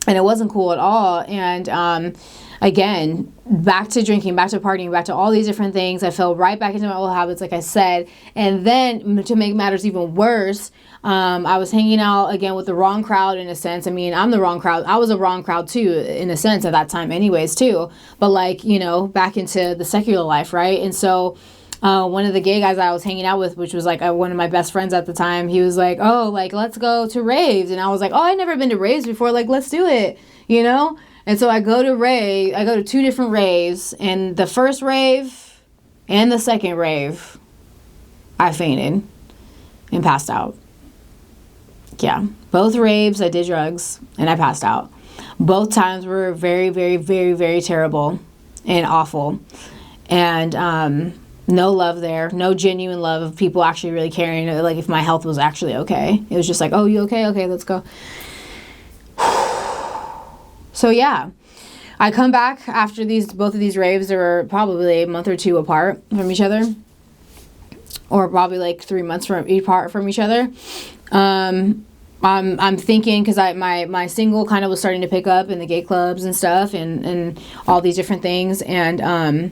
A: And it wasn't cool at all. And again, back to drinking, back to partying, back to all these different things. I fell right back into my old habits, like I said. And then to make matters even worse, I was hanging out again with the wrong crowd, in a sense. I mean, I'm the wrong crowd. I was a wrong crowd too, in a sense, at that time anyways too. But like, you know, back into the secular life, right? And so one of the gay guys I was hanging out with, which was like one of my best friends at the time, he was like, oh, like, let's go to raves. And I was like, oh, I've never been to raves before. Like, let's do it, you know? And so I go to 2 different raves, and the first rave and the second rave, I fainted and passed out. Yeah, both raves I did drugs and I passed out. Both times were very, very, very, very terrible and awful. And no love there, no genuine love of people actually really caring, like, if my health was actually okay. It was just like, oh, you okay? Okay, let's go. So yeah, I come back after both of these raves. They were probably a month or 2 apart from each other, or probably like 3 months apart from each other. I'm thinking, because my single kind of was starting to pick up in the gay clubs and stuff, and all these different things, and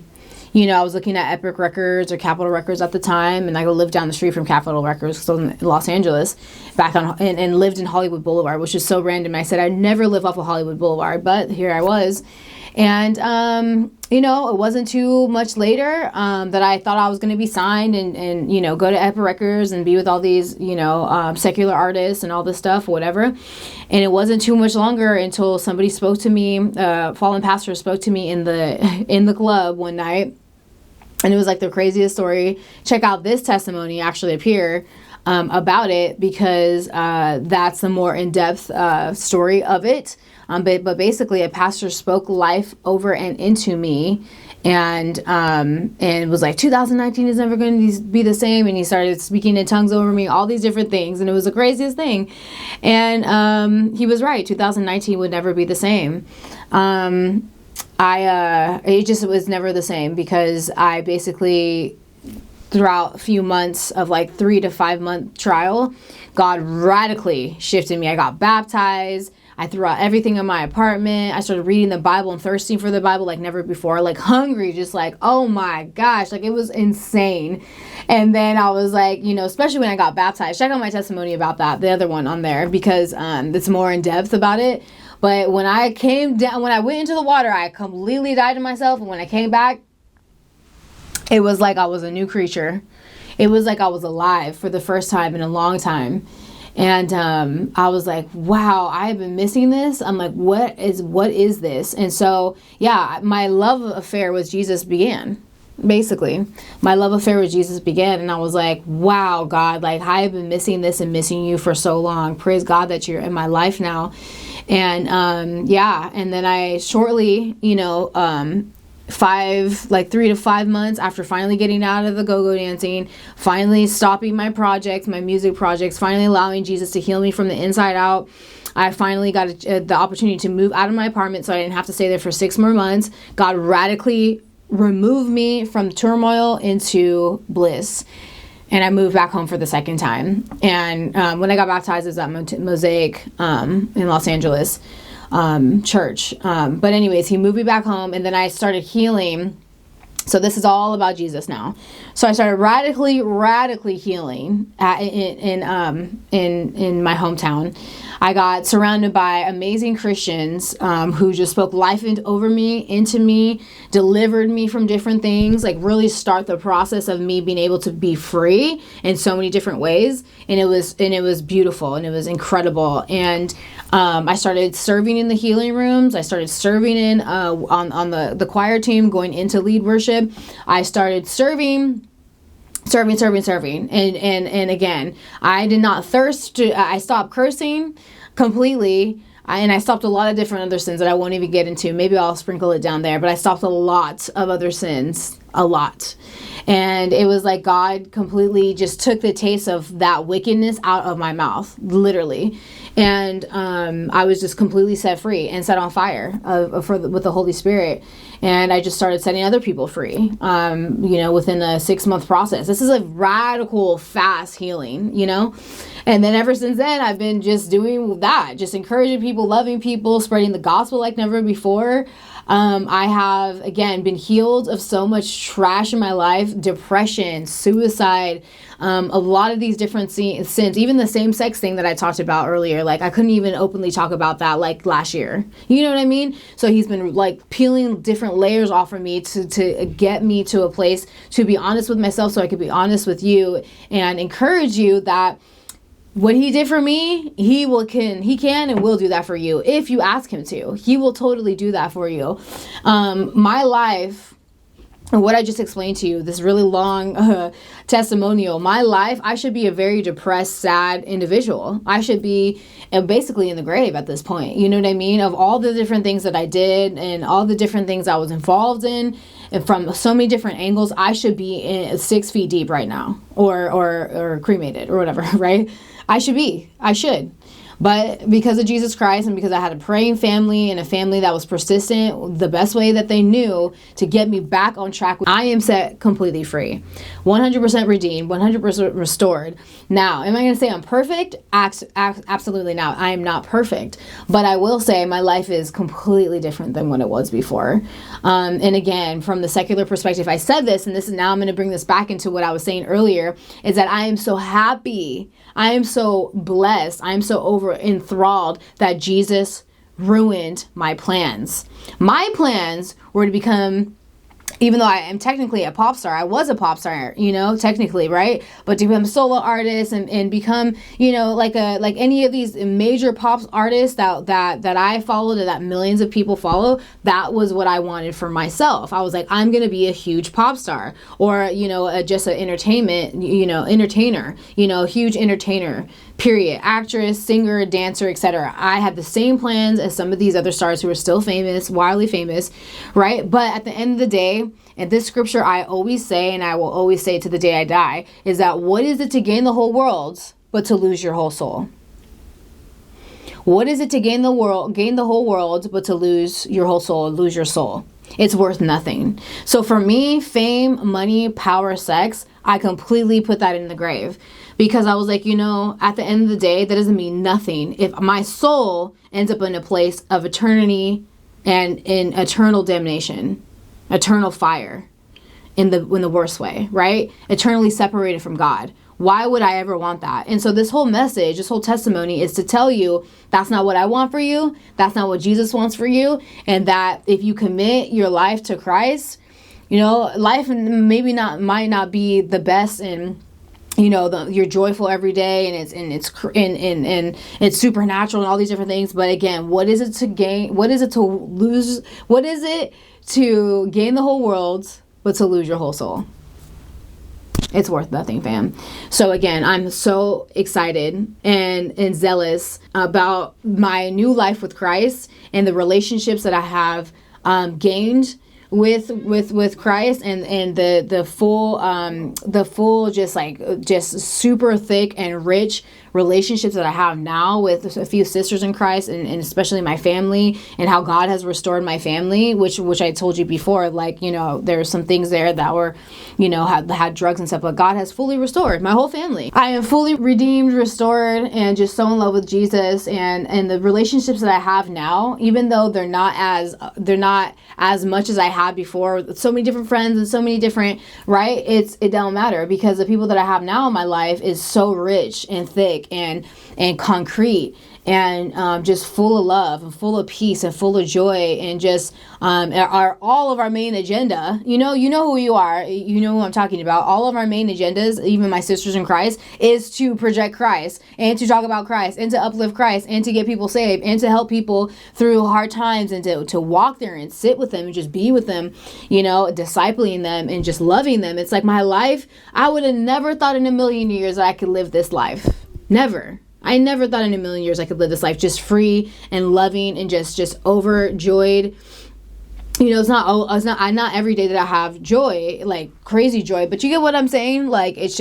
A: you know, I was looking at Epic Records or Capitol Records at the time, and I lived down the street from Capitol Records, because I was in Los Angeles, and lived in Hollywood Boulevard, which is so random. I said I'd never live off of Hollywood Boulevard, but here I was. And, you know, it wasn't too much later that I thought I was going to be signed and, you know, go to Epic Records and be with all these, you know, secular artists and all this stuff, whatever. And it wasn't too much longer until somebody spoke to me, fallen pastor spoke to me in the club one night. And it was like the craziest story. Check out this testimony actually up here about it, because that's the more in-depth story of it. But basically, a pastor spoke life over and into me and was like, 2019 is never going to be the same. And he started speaking in tongues over me, all these different things. And it was the craziest thing. And he was right. 2019 would never be the same. It just was never the same, because I basically, throughout a few months of like 3 to 5 month trial, God radically shifted me. I got baptized. I threw out everything in my apartment. I started reading the Bible and thirsting for the Bible like never before, like hungry, just like, oh my gosh, like it was insane. And then I was like, especially when I got baptized, check out my testimony about that, the other one on there, because it's more in depth about it. But when I came down, when I went into the water, I completely died to myself. And when I came back, it was like I was a new creature. It was like I was alive for the first time in a long time. And I was like, wow, I've been missing this. I'm like, what is this? And so, yeah, my love affair with Jesus began. Basically, my love affair with Jesus began. And I was like, wow, God, like I have been missing this and missing you for so long. Praise God that you're in my life now. And and then I shortly, 3 to 5 months after finally getting out of the go-go dancing, finally stopping my projects, my music projects, finally allowing Jesus to heal me from the inside out, I finally got the opportunity to move out of my apartment so I didn't have to stay there for 6 more months. God radically removed me from turmoil into bliss. And I moved back home for the second time. And when I got baptized, it was at Mosaic in Los Angeles church. But anyways, he moved me back home, and then I started healing. So this is all about Jesus now. So I started radically healing in my hometown. I got surrounded by amazing Christians who just spoke life into me, delivered me from different things, like really start the process of me being able to be free in so many different ways. And it was beautiful, and it was incredible. And I started serving in the healing rooms. I started serving in on the choir team, going into lead worship. I started serving. And again, I did not thirst. I stopped cursing completely. And I stopped a lot of different other sins that I won't even get into. Maybe I'll sprinkle it down there. But I stopped a lot of other sins. A lot. And it was like God completely just took the taste of that wickedness out of my mouth, literally. And I was just completely set free and set on fire with the Holy Spirit. And I just started setting other people free, within a 6-month process. This is a radical, fast healing, And then ever since then, I've been just doing that, just encouraging people, loving people, spreading the gospel like never before. I have, again, been healed of so much trash in my life, depression, suicide, a lot of these different sins, even the same-sex thing that I talked about earlier. Like, I couldn't even openly talk about that, like, last year. You know what I mean? So he's been, like, peeling different layers off of me to get me to a place to be honest with myself so I could be honest with you and encourage you that what he did for me, he can and will do that for you if you ask him to. He will totally do that for you. My life, and what I just explained to you, this really long testimonial, my life, I should be a very depressed, sad individual. I should be basically in the grave at this point. You know what I mean? Of all the different things that I did and all the different things I was involved in, and from so many different angles, I should be 6 feet deep right now, or cremated or whatever, right? I should. But because of Jesus Christ and because I had a praying family and a family that was persistent, the best way that they knew to get me back on track, I am set completely free. 100% redeemed, 100% restored. Now, am I going to say I'm perfect? Absolutely not. I am not perfect. But I will say my life is completely different than what it was before. And again, from the secular perspective, I said this, and now I'm going to bring this back into what I was saying earlier, is that I am so happy. I am so blessed. I am so enthralled that Jesus ruined my plans. My plans were to become, even though I am technically a pop star, I was a pop star, technically, right? But to become a solo artist and become, like any of these major pop artists that I followed and that millions of people follow, that was what I wanted for myself. I was like, I'm going to be a huge pop star, or, just an entertainer, huge entertainer, period. Actress, singer, dancer, etc. I had the same plans as some of these other stars who are still famous, wildly famous, right? But at the end of the day, and this scripture I always say, and I will always say to the day I die, is that what is it to gain the whole world but to lose your whole soul? What is it to gain the whole world, but to lose your whole soul, lose your soul? It's worth nothing. So for me, fame, money, power, sex, I completely put that in the grave, because I was like, at the end of the day, that doesn't mean nothing if my soul ends up in a place of eternity and in eternal damnation, eternal fire, in the worst way, right? Eternally separated from God. Why would I ever want that? And so this whole message, this whole testimony is to tell you that's not what I want for you. That's not what Jesus wants for you. And that if you commit your life to Christ, life might not be the best, and you're joyful every day, and it's supernatural and all these different things. But again, what is it to gain? What is it to lose? What is it to gain the whole world but to lose your whole soul? It's worth nothing, fam. So again, I'm so excited and zealous about my new life with Christ and the relationships that I have gained with Christ, and the full just super thick and rich relationships that I have now with a few sisters in Christ, and especially my family, and how God has restored my family, which I told you before, there are some things there that were, had drugs and stuff, but God has fully restored my whole family. I am fully redeemed, restored, and just so in love with Jesus, and the relationships that I have now, even though they're not as much as I had before, so many different friends and so many different, right? It don't matter, because the people that I have now in my life is so rich and thick and concrete, and just full of love and full of peace and full of joy, and just are all of our main agenda. You know who you are. You know who I'm talking about. All of our main agendas, even my sisters in Christ, is to project Christ and to talk about Christ and to uplift Christ and to get people saved and to help people through hard times, and to walk there and sit with them and just be with them, discipling them and just loving them. It's like my life. I would have never thought in a million years that I could live this life. Never. I never thought in a million years I could live this life just free and loving and just overjoyed. It's not every day that I have joy, like crazy joy, but you get what I'm saying? Like, it's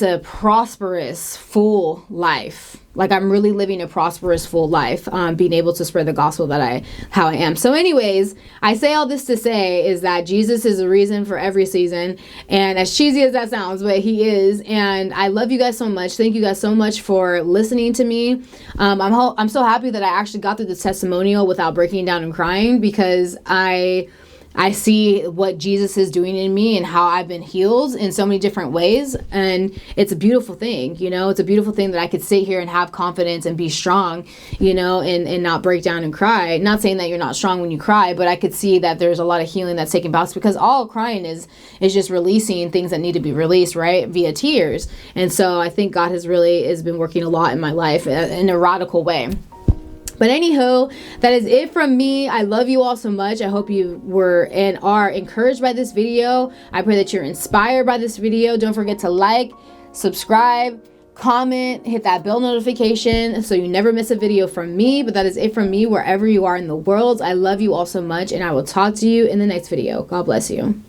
A: a prosperous, full life. Like, I'm really living a prosperous, full life, being able to spread the gospel how I am. So anyways, I say all this to say is that Jesus is the reason for every season. And as cheesy as that sounds, but he is. And I love you guys so much. Thank you guys so much for listening to me. I'm so happy that I actually got through this testimonial without breaking down and crying, because I see what Jesus is doing in me and how I've been healed in so many different ways. And it's a beautiful thing, it's a beautiful thing that I could sit here and have confidence and be strong, and not break down and cry. Not saying that you're not strong when you cry, but I could see that there's a lot of healing that's taking place, because all crying is just releasing things that need to be released, right? Via tears. And so I think God has been working a lot in my life in a radical way. But anywho, that is it from me. I love you all so much. I hope you were and are encouraged by this video. I pray that you're inspired by this video. Don't forget to like, subscribe, comment, hit that bell notification so you never miss a video from me. But that is it from me wherever you are in the world. I love you all so much, and I will talk to you in the next video. God bless you.